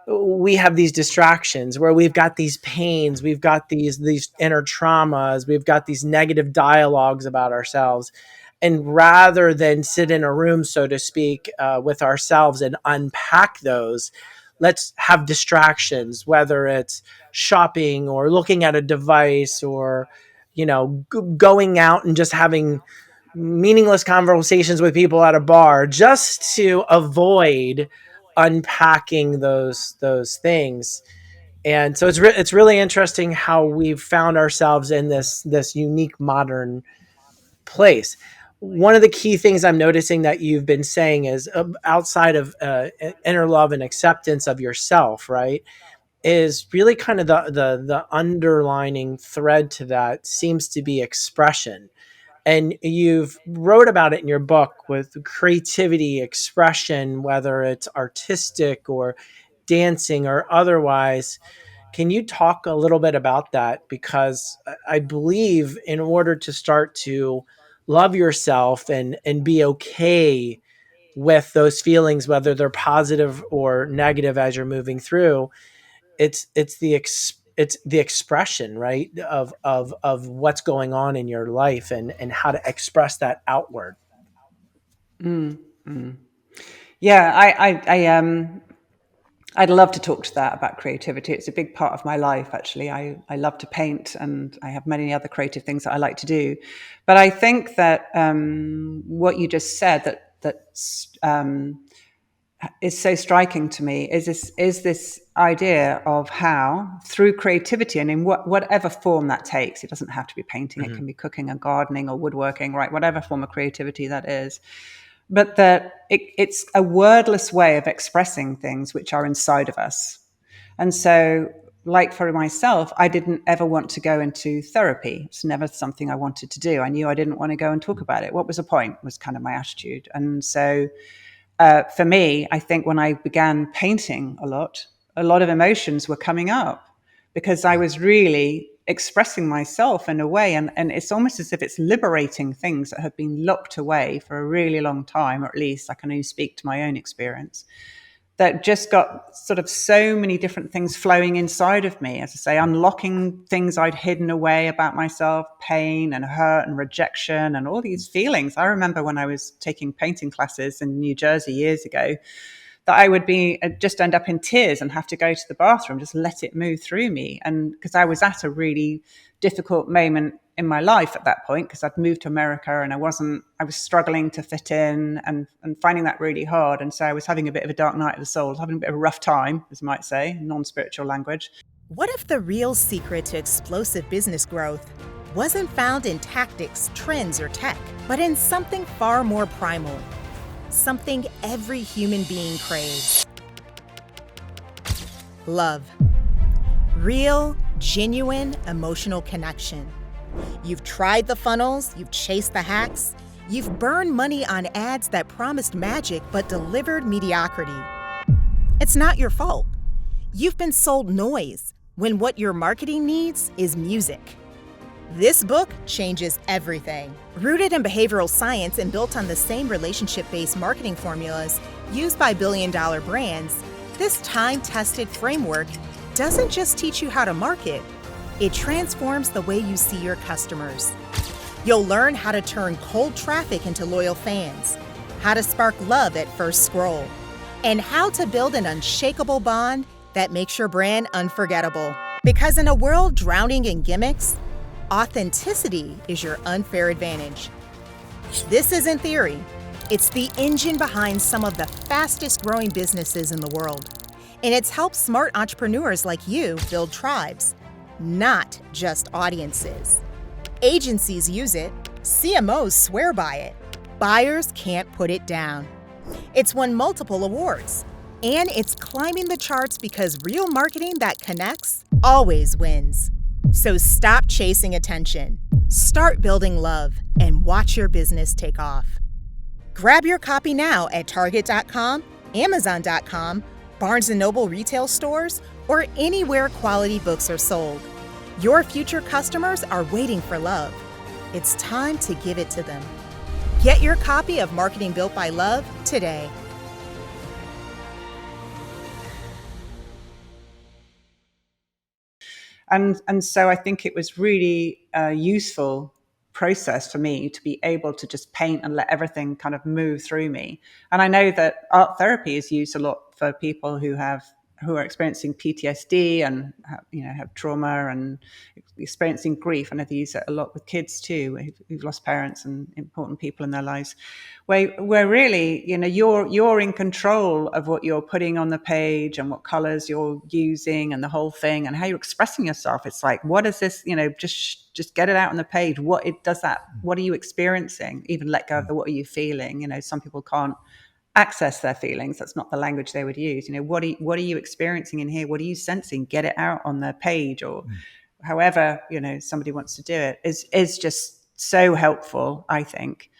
we have these distractions where we've got these pains, we've got these inner traumas, we've got these negative dialogues about ourselves. And rather than sit in a room, so to speak, with ourselves and unpack those, let's have distractions, whether it's shopping or looking at a device or, going out and just having meaningless conversations with people at a bar, just to avoid unpacking those things. And so it's really interesting how we've found ourselves in this unique modern place. One of the key things I'm noticing that you've been saying is, outside of inner love and acceptance of yourself, right, is really kind of the underlining thread to that seems to be expression. And you've wrote about it in your book with creativity, expression, whether it's artistic or dancing or otherwise. Can you talk a little bit about that? Because I believe in order to start to love yourself and be okay with those feelings, whether they're positive or negative as you're moving through, it's the expression, right, of what's going on in your life and how to express that outward. Yeah, I'd love to talk to that about creativity. It's a big part of my life, actually. I love to paint, and I have many other creative things that I like to do. But I think that what you just said, that is so striking to me is this idea of how through creativity, and in whatever form that takes, it doesn't have to be painting, it can be cooking or gardening or woodworking, right? Whatever form of creativity that is, but that it's a wordless way of expressing things which are inside of us. And so, like for myself, I didn't ever want to go into therapy. It's never something I wanted to do. I knew I didn't want to go and talk about it. What was the point was kind of my attitude. And so for me, I think when I began painting a lot of emotions were coming up because I was really expressing myself in a way. And it's almost as if it's liberating things that have been locked away for a really long time, or at least I can only speak to my own experience, that just got sort of so many different things flowing inside of me, as I say, unlocking things I'd hidden away about myself, pain and hurt and rejection and all these feelings. I remember when I was taking painting classes in New Jersey years ago, that I would just end up in tears and have to go to the bathroom, just let it move through me. And because I was at a really difficult moment in my life at that point, because I'd moved to America and I was struggling to fit in and finding that really hard. And so I was having a bit of a dark night of the soul, having a bit of a rough time, as you might say, non-spiritual language. What if the real secret to explosive business growth wasn't found in tactics, trends, or tech, but in something far more primal? Something every human being craves. Love. Real, genuine, emotional connection. You've tried the funnels, you've chased the hacks, you've burned money on ads that promised magic but delivered mediocrity. It's not your fault. You've been sold noise when what your marketing needs is music. This book changes everything. Rooted in behavioral science and built on the same relationship-based marketing formulas used by billion-dollar brands, this time-tested framework doesn't just teach you how to market, it transforms the way you see your customers. You'll learn how to turn cold traffic into loyal fans, how to spark love at first scroll, and how to build an unshakable bond that makes your brand unforgettable. Because in a world drowning in gimmicks, authenticity is your unfair advantage. This isn't theory. It's the engine behind some of the fastest growing businesses in the world. And it's helped smart entrepreneurs like you build tribes, not just audiences. Agencies use it. CMOs swear by it. Buyers can't put it down. It's won multiple awards. And it's climbing the charts because real marketing that connects always wins. So stop chasing attention, start building love, and watch your business take off. Grab your copy now at Target.com, Amazon.com, Barnes & Noble retail stores, or anywhere quality books are sold. Your future customers are waiting for love. It's time to give it to them. Get your copy of Marketing Built by Love today. And so I think it was really a useful process for me to be able to just paint and let everything kind of move through me. And I know that art therapy is used a lot for people who are experiencing PTSD and have trauma and experiencing grief. I know they use it a lot with kids too, who've lost parents and important people in their lives. Where really, you're in control of what you're putting on the page and what colors you're using and the whole thing and how you're expressing yourself. It's like, what is this? Just get it out on the page. What are you experiencing? Even let go of what are you feeling? Some people can't access their feelings. That's not the language they would use. What are you experiencing in here? What are you sensing? Get it out on the page, or however somebody wants to do it. Is just so helpful, I think.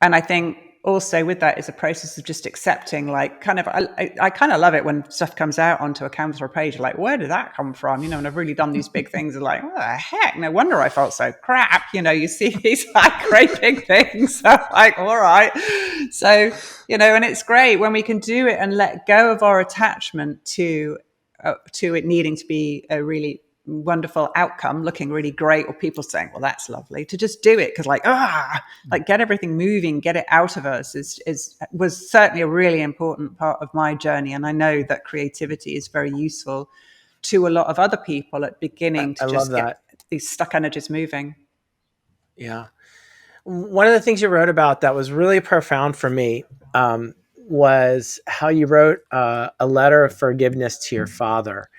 And I think also with that is a process of just accepting, like, kind of, I kind of love it when stuff comes out onto a canvas or a page, like, where did that come from? And I've really done these big things, and like, what the heck? No wonder I felt so crap. You see these like great big things. So like, all right. So, and it's great when we can do it and let go of our attachment to it needing to be a really wonderful outcome, looking really great, or people saying, well, that's lovely, to just do it because get everything moving, get it out of us was certainly a really important part of my journey. And I know that creativity is very useful to a lot of other people at beginning to just get these stuck energies moving. Yeah. One of the things you wrote about that was really profound for me, was how you wrote a letter of forgiveness to your father.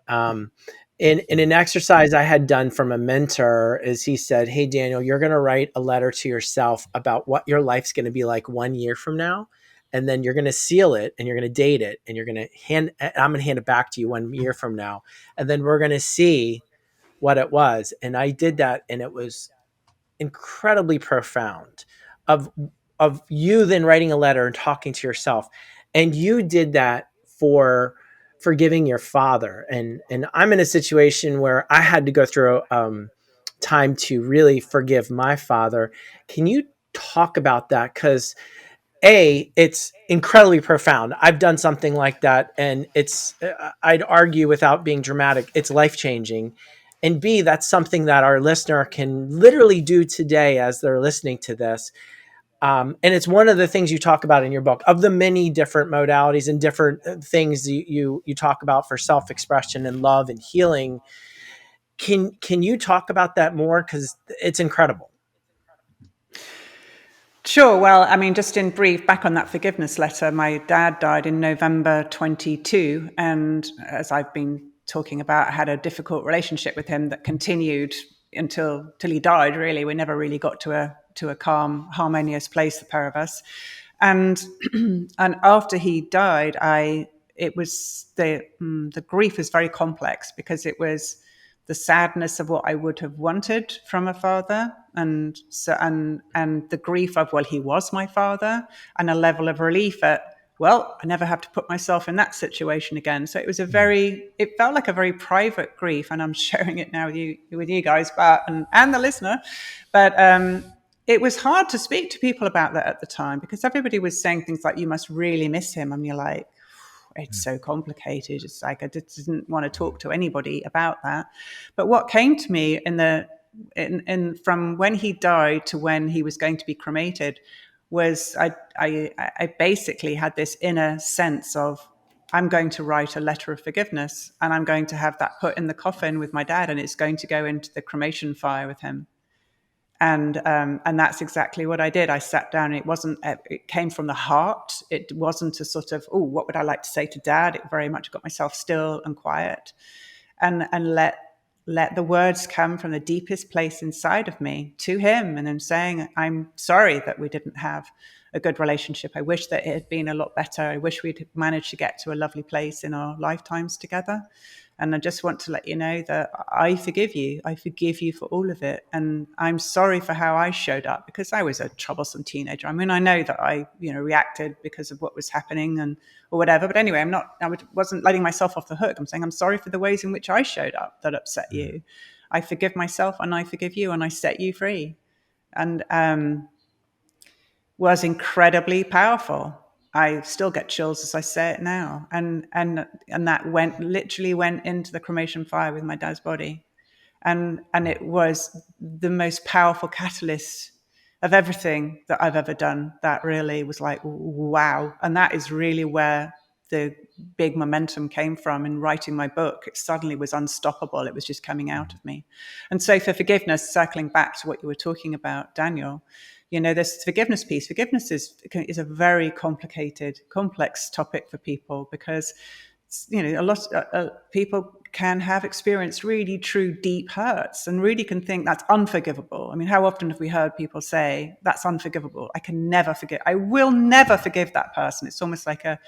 Um, in an exercise I had done from a mentor is he said, "Hey, Daniel, you're going to write a letter to yourself about what your life's going to be like 1 year from now. And then you're going to seal it and you're going to date it and I'm going to hand it back to you 1 year from now. And then we're going to see what it was." And I did that, and it was incredibly profound of you then writing a letter and talking to yourself. And you did that for forgiving your father. And I'm in a situation where I had to go through time to really forgive my father. Can you talk about that? Because it's incredibly profound. I've done something like that, and I'd argue, without being dramatic, it's life-changing. And B, that's something that our listener can literally do today as they're listening to this. And it's one of the things you talk about in your book, of the many different modalities and different things you talk about for self-expression and love and healing. Can you talk about that more? Because it's incredible. Sure. Well, I mean, just in brief, back on that forgiveness letter, my dad died in November 22. And as I've been talking about, I had a difficult relationship with him that continued till he died, really. We never really got to a calm, harmonious place, the pair of us. And and after he died, it was the grief was very complex, because it was the sadness of what I would have wanted from a father, and the grief of, well, he was my father, and a level of relief at, well, I never have to put myself in that situation again. So it felt like a very private grief, and I'm sharing it now with you guys, but and the listener, but it was hard to speak to people about that at the time, because everybody was saying things like, "You must really miss him," and you're like, it's so complicated. It's like I just didn't want to talk to anybody about that. But what came to me from when he died to when he was going to be cremated was I basically had this inner sense of, I'm going to write a letter of forgiveness, and I'm going to have that put in the coffin with my dad, and it's going to go into the cremation fire with him. And that's exactly what I did. I sat down, and it came from the heart. It wasn't a sort of, oh, what would I like to say to Dad? It very much got myself still and quiet, and let the words come from the deepest place inside of me to him. And I'm saying, I'm sorry that we didn't have a good relationship. I wish that it had been a lot better. I wish we'd managed to get to a lovely place in our lifetimes together. And I just want to let you know that I forgive you. I forgive you for all of it. And I'm sorry for how I showed up, because I was a troublesome teenager. I mean, I know that I, reacted because of what was happening or whatever. But anyway, I wasn't letting myself off the hook. I'm saying, I'm sorry for the ways in which I showed up that upset you. I forgive myself, and I forgive you, and I set you free. And was incredibly powerful. I still get chills as I say it now. And that literally went into the cremation fire with my dad's body. And it was the most powerful catalyst of everything that I've ever done. That really was like, wow. And that is really where the big momentum came from in writing my book. It suddenly was unstoppable. It was just coming out of me. And so for forgiveness, circling back to what you were talking about, Daniel, this forgiveness piece. Forgiveness is a very complicated, complex topic for people, because, a lot of people can have experienced really true deep hurts and really can think that's unforgivable. I mean, how often have we heard people say, that's unforgivable? I can never forgive. I will never forgive that person. It's almost like a,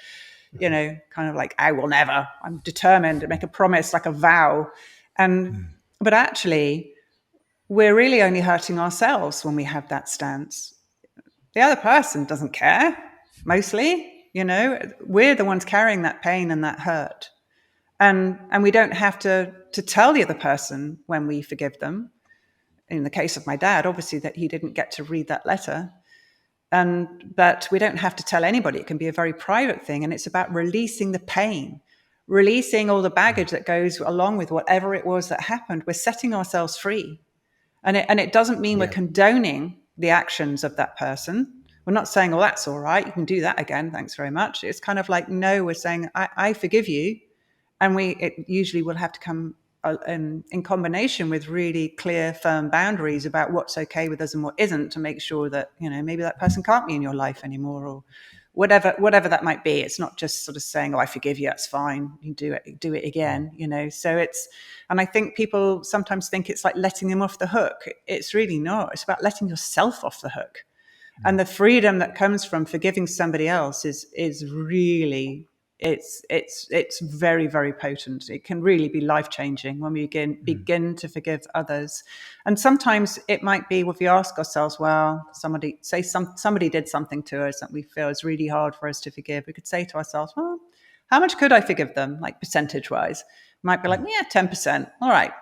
kind of like, I will never. I'm determined to make a promise, like a vow. But actually, we're really only hurting ourselves when we have that stance. The other person doesn't care, mostly. We're the ones carrying that pain and that hurt. And we don't have to tell the other person when we forgive them. In the case of my dad, obviously, that he didn't get to read that letter. But we don't have to tell anybody. It can be a very private thing. And it's about releasing the pain, releasing all the baggage that goes along with whatever it was that happened. We're setting ourselves free. And it doesn't mean we're condoning the actions of that person. We're not saying, well, that's all right, you can do that again, thanks very much. It's kind of like, no, we're saying, I forgive you. And it usually will have to come in combination with really clear, firm boundaries about what's okay with us and what isn't, to make sure that, maybe that person can't be in your life anymore, whatever that might be. It's not just sort of saying, oh, I forgive you, that's fine, you do it again, so and I think people sometimes think it's like letting them off the hook. It's really not. It's about letting yourself off the hook. And the freedom that comes from forgiving somebody else is really, it's very, very potent. It can really be life-changing when we begin to forgive others. And sometimes it might be, if we ask ourselves, well, somebody did something to us that we feel is really hard for us to forgive. We could say to ourselves, well, how much could I forgive them, like percentage-wise? Might be like, yeah, 10%. All right,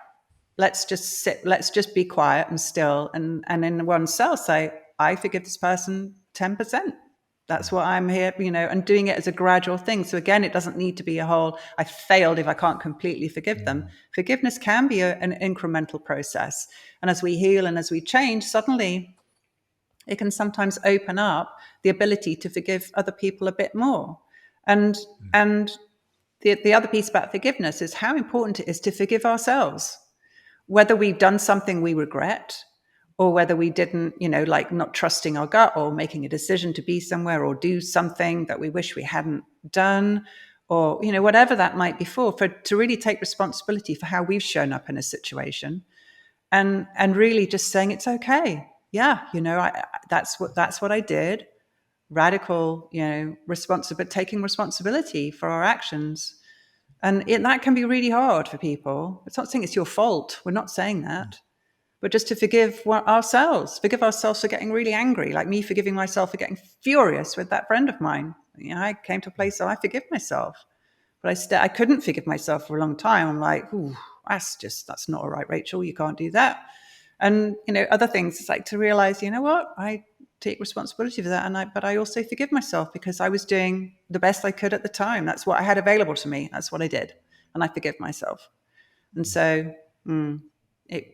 let's just sit, let's just be quiet and still, and in oneself say, I forgive this person 10%. That's what I'm here, and doing it as a gradual thing. So again, it doesn't need to be a whole, I failed if I can't completely forgive them. Forgiveness can be an incremental process. And as we heal and as we change, suddenly it can sometimes open up the ability to forgive other people a bit more. And the other piece about forgiveness is how important it is to forgive ourselves, whether we've done something we regret, or whether we didn't, like not trusting our gut, or making a decision to be somewhere or do something that we wish we hadn't done, or, whatever that might be to really take responsibility for how we've shown up in a situation, and really just saying it's okay. Yeah. That's what I did. Radical, taking responsibility for our actions. And that can be really hard for people. It's not saying it's your fault. We're not saying that. But just to forgive ourselves for getting really angry, like me forgiving myself for getting furious with that friend of mine. I came to a place, I forgive myself. But I couldn't forgive myself for a long time. I'm like, ooh, that's not all right, Rachel, you can't do that. And, other things, it's like to realize, what, I take responsibility for that. But I also forgive myself because I was doing the best I could at the time. That's what I had available to me. That's what I did. And I forgive myself. And so,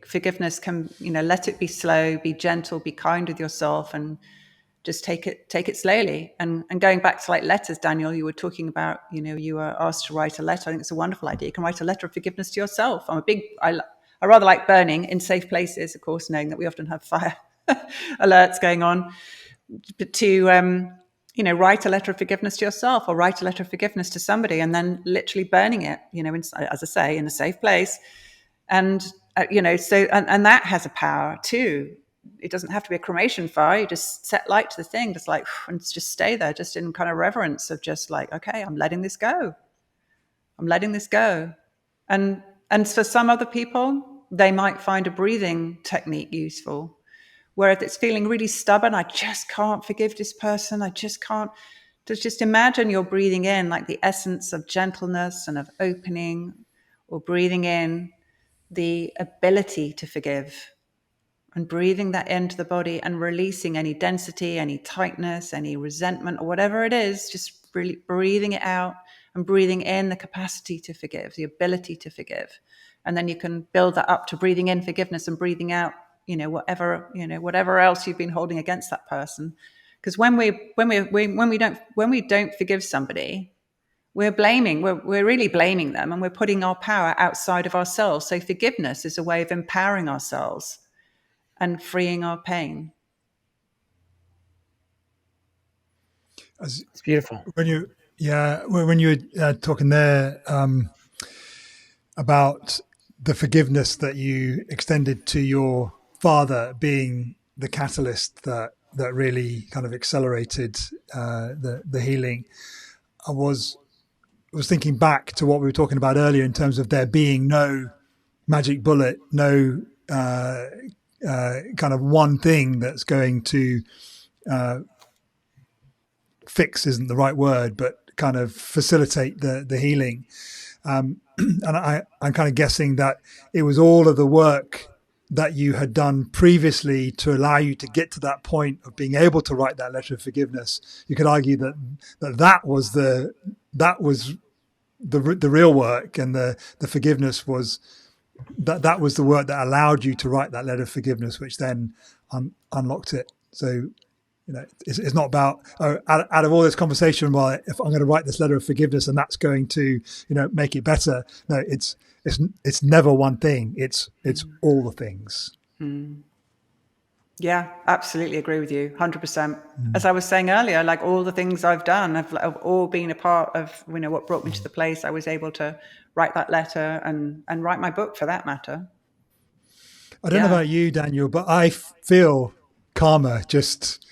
forgiveness can, let it be slow, be gentle, be kind with yourself, and just take it slowly. And going back to like letters, Daniel, you were talking about, you were asked to write a letter. I think it's a wonderful idea. You can write a letter of forgiveness to yourself. I rather like burning in safe places, of course, knowing that we often have fire alerts going on, but to, write a letter of forgiveness to yourself, or write a letter of forgiveness to somebody, and then literally burning it, as I say, in a safe place. And, and that has a power too. It doesn't have to be a cremation fire. You just set light to the thing, just like, and just stay there, just in kind of reverence of just like, okay, I'm letting this go. And for some other people, they might find a breathing technique useful, where if it's feeling really stubborn, I just can't forgive this person. I just can't. Just imagine you're breathing in like the essence of gentleness and of opening, or breathing in the ability to forgive, and breathing that into the body and releasing any density, any tightness, any resentment, or whatever it is, just really breathing it out and breathing in the capacity to forgive, the ability to forgive. And then you can build that up to breathing in forgiveness and breathing out, whatever else you've been holding against that person. Because when we don't forgive somebody, we're really blaming them, and we're putting our power outside of ourselves. So forgiveness is a way of empowering ourselves and freeing our pain. It's beautiful. When you were talking there about the forgiveness that you extended to your father being the catalyst that really kind of accelerated the healing, I was thinking back to what we were talking about earlier in terms of there being no magic bullet, no kind of one thing that's going to fix isn't the right word, but kind of facilitate the healing. And I'm kind of guessing that it was all of the work that you had done previously to allow you to get to that point of being able to write that letter of forgiveness. You could argue that was the real work, and the forgiveness was that was the work that allowed you to write that letter of forgiveness, which then unlocked it. So, it's not about out of all this conversation, well, if I'm going to write this letter of forgiveness and that's going to, make it better. No, it's never one thing. It's all the things. Yeah, absolutely agree with you, 100%. As I was saying earlier, like all the things I've done have all been a part of, what brought me to the place I was able to write that letter and write my book for that matter. I don't know Yeah. about you, Daniel, but I feel calmer just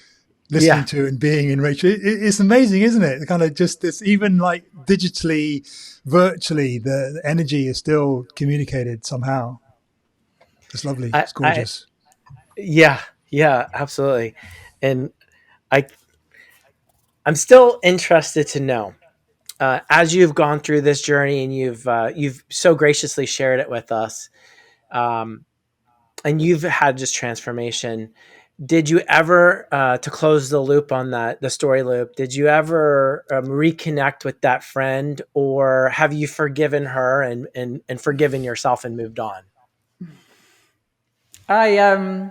listening Yeah. to and being in Rachel. It's amazing, isn't it? The kind of just this, even like digitally, virtually, the energy is still communicated somehow. It's lovely. It's I gorgeous. yeah, yeah, absolutely. And I I'm still interested to know, as you've gone through this journey and you've so graciously shared it with us, um, and you've had this transformation. Did you ever, to close the loop on the story loop, did you ever reconnect with that friend, or have you forgiven her and forgiven yourself and moved on? I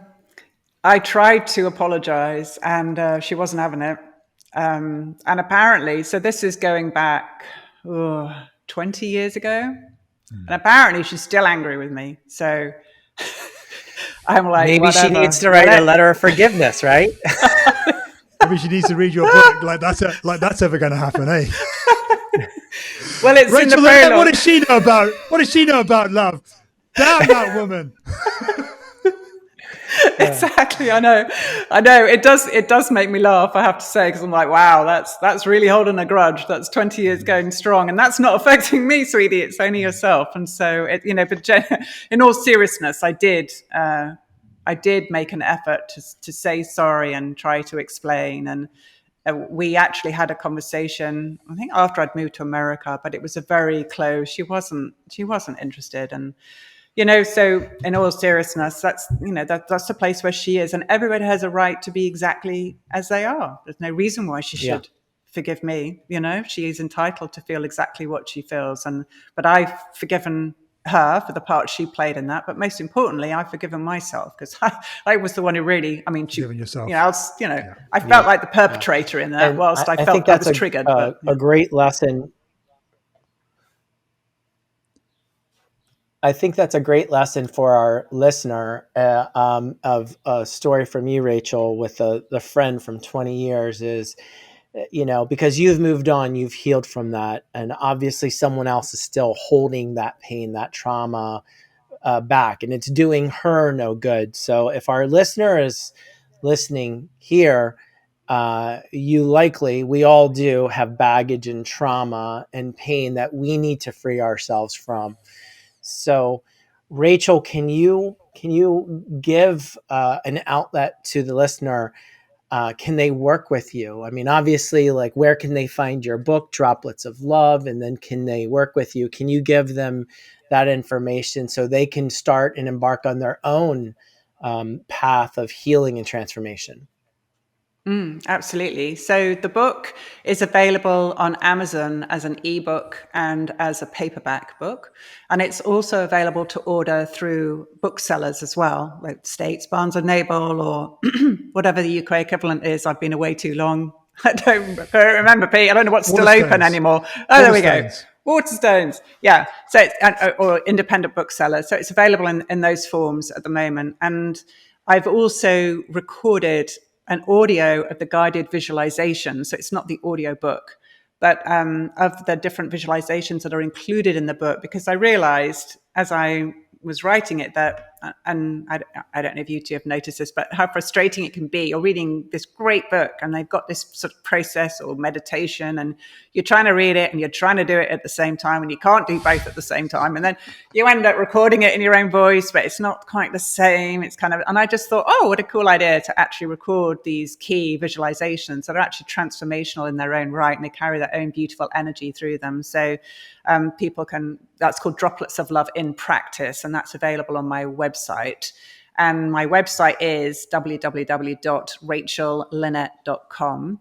tried to apologize, and she wasn't having it. And apparently, so this is going back 20 years ago, and apparently she's still angry with me. So I'm like, Maybe she whatever, needs to write a letter of forgiveness, right? Maybe she needs to read your book. Like that's ever going to happen, eh? Well, it's in the Rachel Linnett, prologue. what does she know about? What does she know about love? Damn that woman! Exactly. I know. It does make me laugh, I have to say, because I'm like, wow, that's really holding a grudge. That's 20 years going strong, and that's not affecting me, sweetie. It's only yourself. And so but in all seriousness, I did make an effort to say sorry and try to explain. And we actually had a conversation, I think after I'd moved to America, but it was a very close. She wasn't interested. And so in all seriousness, that's the place where she is, and everybody has a right to be exactly as they are. There's no reason why she Yeah. should forgive me. She is entitled to feel exactly what she feels, but I've forgiven her for the part she played in that. But most importantly, I've forgiven myself, because I was the one who really, I mean, Forgiving yourself. I felt Yeah. like the Yeah. perpetrator in that, And whilst I I think felt I that's was triggered. But a great lesson. I think that's a great lesson for our listener, of a story from you, Rachel, with the friend from 20 years is, because you've moved on, you've healed from that. And obviously someone else is still holding that pain, that trauma, back, and it's doing her no good. So if our listener is listening here, we all do have baggage and trauma and pain that we need to free ourselves from. So, Rachel, can you give an outlet to the listener? Can they work with you? I mean, obviously, like, where can they find your book, Droplets of Love, and then can they work with you? Can you give them that information so they can start and embark on their own path of healing and transformation? Absolutely. So the book is available on Amazon as an ebook and as a paperback book. And it's also available to order through booksellers as well, like States, Barnes and Noble, or whatever the UK equivalent is. I've been away too long. I don't remember, Pete. I don't know what's still open Waterstones. anymore. Oh, there we go. Waterstones. Waterstones. Yeah. So or independent booksellers. So it's available in those forms at the moment. And I've also recorded an audio of the guided visualization. So it's not the audio book, but of the different visualizations that are included in the book, because I realized as I was writing it that, and I don't know if you two have noticed this, but how frustrating it can be. You're reading this great book and they've got this sort of process or meditation, and you're trying to read it and you're trying to do it at the same time, and you can't do both at the same time. And then you end up recording it in your own voice, but it's not quite the same. It's kind of, and I just thought, oh, what a cool idea to actually record these key visualizations that are actually transformational in their own right, and they carry their own beautiful energy through them. So people can, that's called Droplets of Love in Practice, and that's available on my website. And my website is www.rachellinnett.com.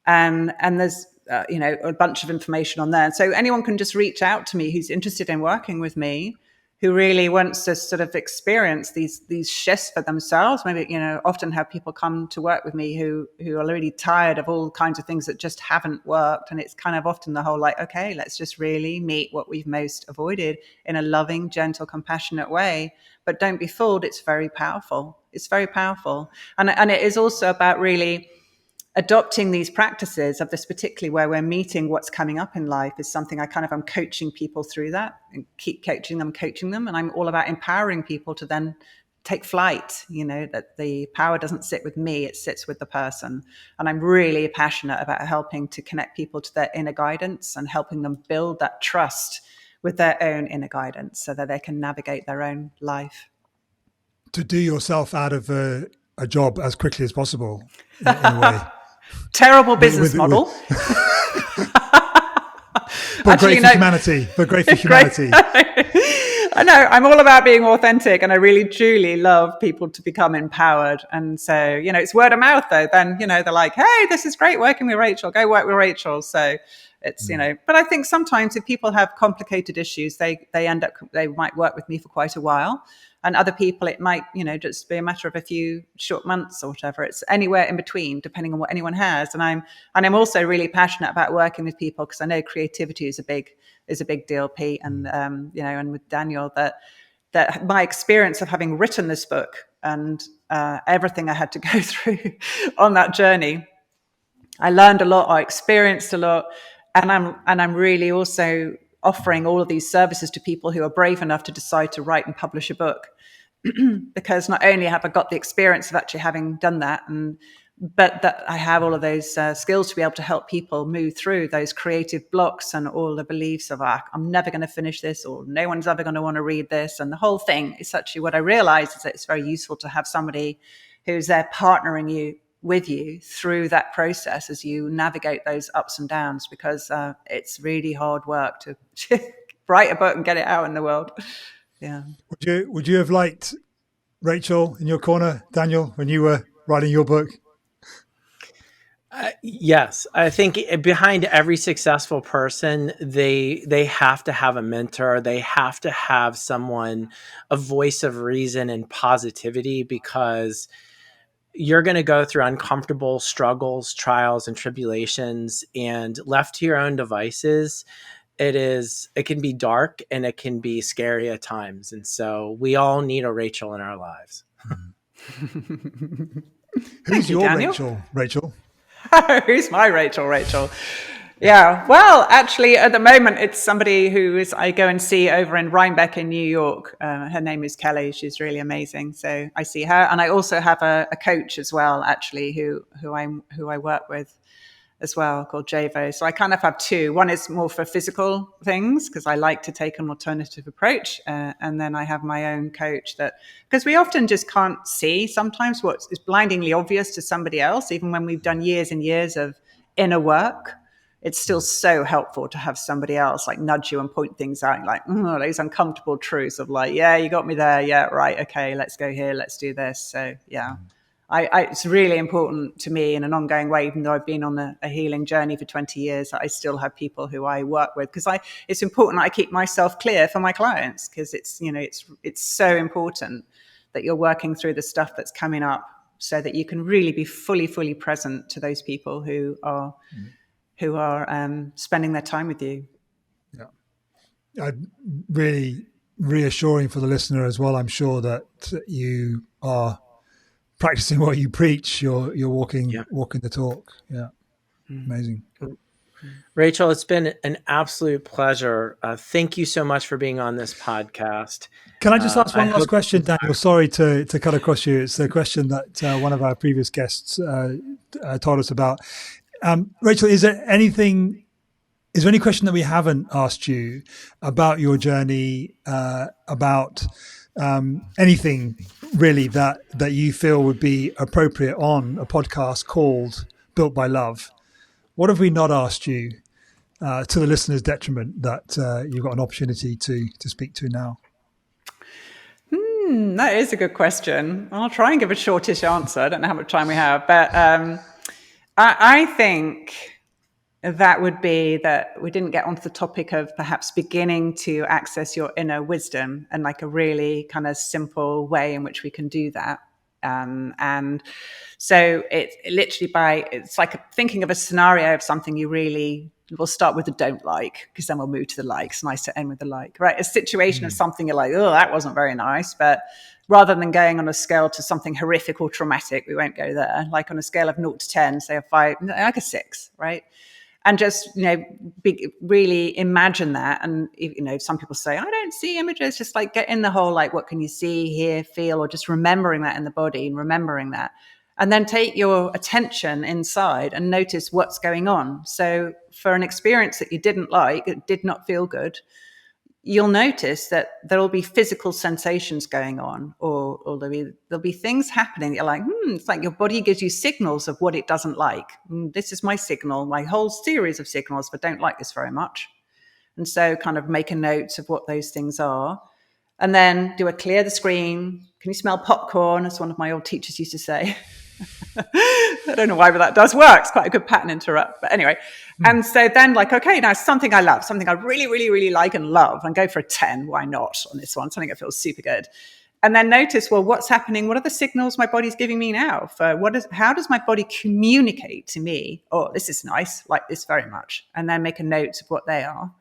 And there's a bunch of information on there. So anyone can just reach out to me who's interested in working with me, who really wants to sort of experience these shifts for themselves. Maybe, often have people come to work with me who are really tired of all kinds of things that just haven't worked. And it's kind of often the whole like, okay, let's just really meet what we've most avoided in a loving, gentle, compassionate way. But don't be fooled. It's very powerful. It's very powerful. And it is also about really adopting these practices of this, particularly where we're meeting what's coming up in life, is something I'm coaching people through that, and keep coaching them. And I'm all about empowering people to then take flight, that the power doesn't sit with me, it sits with the person. And I'm really passionate about helping to connect people to their inner guidance and helping them build that trust with their own inner guidance so that they can navigate their own life. To do yourself out of a job as quickly as possible, in a way. Terrible business model. But great for humanity. I know. I'm all about being authentic, and I really, truly love people to become empowered. And so, it's word of mouth, though. Then, they're like, hey, this is great working with Rachel. Go work with Rachel. So it's, but I think sometimes if people have complicated issues, they might work with me for quite a while. And other people, it might, just be a matter of a few short months or whatever. It's anywhere in between, depending on what anyone has. And I'm also really passionate about working with people because I know creativity is a big deal, Pete, and and with Daniel, that my experience of having written this book and everything I had to go through on that journey, I learned a lot, I experienced a lot, and I'm really also offering all of these services to people who are brave enough to decide to write and publish a book. Because not only have I got the experience of actually having done that, but that I have all of those skills to be able to help people move through those creative blocks and all the beliefs of, I'm never going to finish this, or no one's ever going to want to read this. And the whole thing is actually what I realized is that it's very useful to have somebody who's there partnering with you through that process as you navigate those ups and downs, because it's really hard work to write a book and get it out in the world. Yeah. Would you have liked Rachel in your corner, Daniel, when you were writing your book? Yes, I think behind every successful person, they have to have a mentor. They have to have someone, a voice of reason and positivity, because you're going to go through uncomfortable struggles, trials, and tribulations, and left to your own devices, it can be dark and it can be scary at times. And so we all need a Rachel in our lives. Who's your Daniel? Rachel? Who's my Rachel? Yeah. Well, actually, at the moment, it's somebody I go and see over in Rhinebeck in New York. Her name is Kelly. She's really amazing. So I see her, and I also have a coach as well, actually, who I work with as well, called Javo. So I kind of have two. One is more for physical things, because I like to take an alternative approach. And then I have my own coach because we often just can't see sometimes what is blindingly obvious to somebody else, even when we've done years and years of inner work. It's still so helpful to have somebody else like nudge you and point things out, like those uncomfortable truths of like, yeah, you got me there. Yeah, right. Okay, let's go here. Let's do this. So yeah. It's really important to me in an ongoing way, even though I've been on a healing journey for 20 years, I still have people who I work with, because it's important I keep myself clear for my clients, because it's so important that you're working through the stuff that's coming up so that you can really be fully present to those people who are spending their time with you. Yeah. Really reassuring for the listener as well. I'm sure that you are practicing what you preach. You're walking the talk. Yeah. Amazing. Rachel, it's been an absolute pleasure. Thank you so much for being on this podcast. Can I just ask one last question, Daniel? Sorry to cut across you. It's the question that one of our previous guests told us about. Rachel, is there any question that we haven't asked you about your journey, about anything really that you feel would be appropriate on a podcast called Built by Love? What have we not asked you, to the listener's detriment, that you've got an opportunity to speak to now? That is a good question. I'll try and give a shortish answer. I don't know how much time we have, but I think that would be that we didn't get onto the topic of perhaps beginning to access your inner wisdom and like a really kind of simple way in which we can do that. And so it's literally it's like thinking of a scenario of something you really, we'll start with the don't like, because then we'll move to the like. It's nice to end with the like, right? A situation of something you're like, oh, that wasn't very nice. But rather than going on a scale to something horrific or traumatic, we won't go there. Like on a scale of 0 to 10, say a 5, like a 6, right? And just, really imagine that. And, some people say, I don't see images, just like get in the whole, like, what can you see, hear, feel, or just remembering that in the body and remembering that. And then take your attention inside and notice what's going on. So for an experience that you didn't like, it did not feel good, you'll notice that there'll be physical sensations going on, or there'll be things happening. You're like, it's like your body gives you signals of what it doesn't like. This is my signal, my whole series of signals, but don't like this very much. And so kind of make a note of what those things are. And then do a clear the screen. Can you smell popcorn? As one of my old teachers used to say. I don't know why, but that does work. It's quite a good pattern interrupt. But anyway, and so then like, okay, now something I love, something I really, really, really like and love, and go for a 10. Why not on this one? Something that feels super good. And then notice, well, what's happening? What are the signals my body's giving me now? How does my body communicate to me? Oh, this is nice, like this very much. And then make a note of what they are.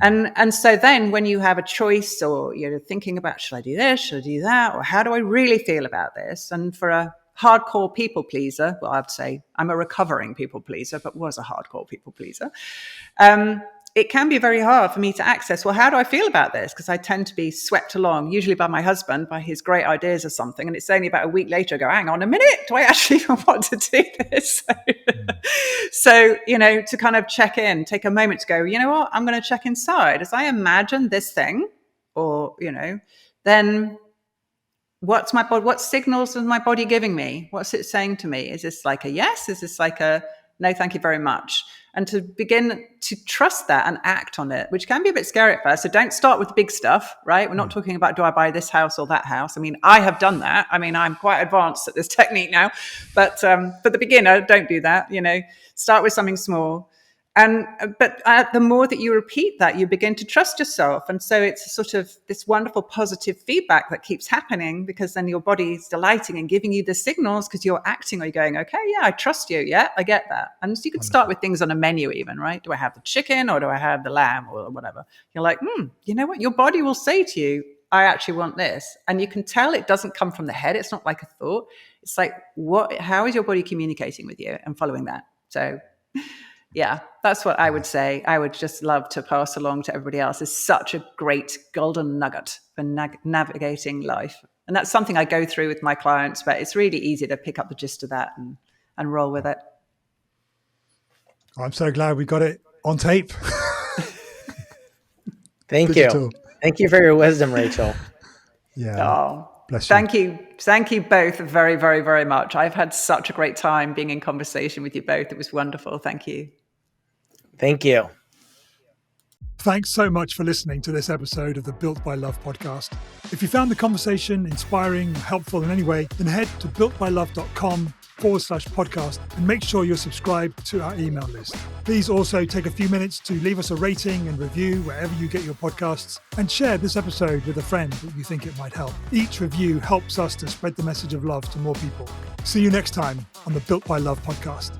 And so then when you have a choice, or you're thinking about, should I do this? Should I do that? Or how do I really feel about this? And for a hardcore people pleaser, well, I'd say I'm a recovering people pleaser, but was a hardcore people pleaser. It can be very hard for me to access, well, how do I feel about this? Because I tend to be swept along, usually by my husband, by his great ideas or something. And it's only about a week later I go, hang on a minute, do I actually want to do this? So, to kind of check in, take a moment to go, you know what, I'm going to check inside. As I imagine this thing, or, then what signals is my body giving me? What's it saying to me? Is this like a yes? Is this like a no, thank you very much? And to begin to trust that and act on it, which can be a bit scary at first. So don't start with the big stuff, right? We're not talking about, do I buy this house or that house? I mean, I have done that. I mean, I'm quite advanced at this technique now, but for the beginner, don't do that. Start with something small. But the more that you repeat that, you begin to trust yourself. And so it's sort of this wonderful positive feedback that keeps happening, because then your body's delighting and giving you the signals because you're acting, or you're going, okay, yeah, I trust you. Yeah, I get that. And so you can start with things on a menu even, right? Do I have the chicken or do I have the lamb or whatever? You're like, you know what? Your body will say to you, I actually want this. And you can tell it doesn't come from the head. It's not like a thought. It's like, how is your body communicating with you, and following that? So yeah, that's what I would say. I would just love to pass along to everybody else. It's such a great golden nugget for navigating life. And that's something I go through with my clients, but it's really easy to pick up the gist of that and roll with it. I'm so glad we got it on tape. Thank you. Thank you for your wisdom, Rachel. Yeah. Oh, bless you. Thank you. Thank you both very, very, very much. I've had such a great time being in conversation with you both. It was wonderful. Thank you. Thank you. Thanks so much for listening to this episode of the Built by Love podcast. If you found the conversation inspiring or helpful in any way, then head to builtbylove.com/podcast and make sure you're subscribed to our email list. Please also take a few minutes to leave us a rating and review wherever you get your podcasts, and share this episode with a friend that you think it might help. Each review helps us to spread the message of love to more people. See you next time on the Built by Love podcast.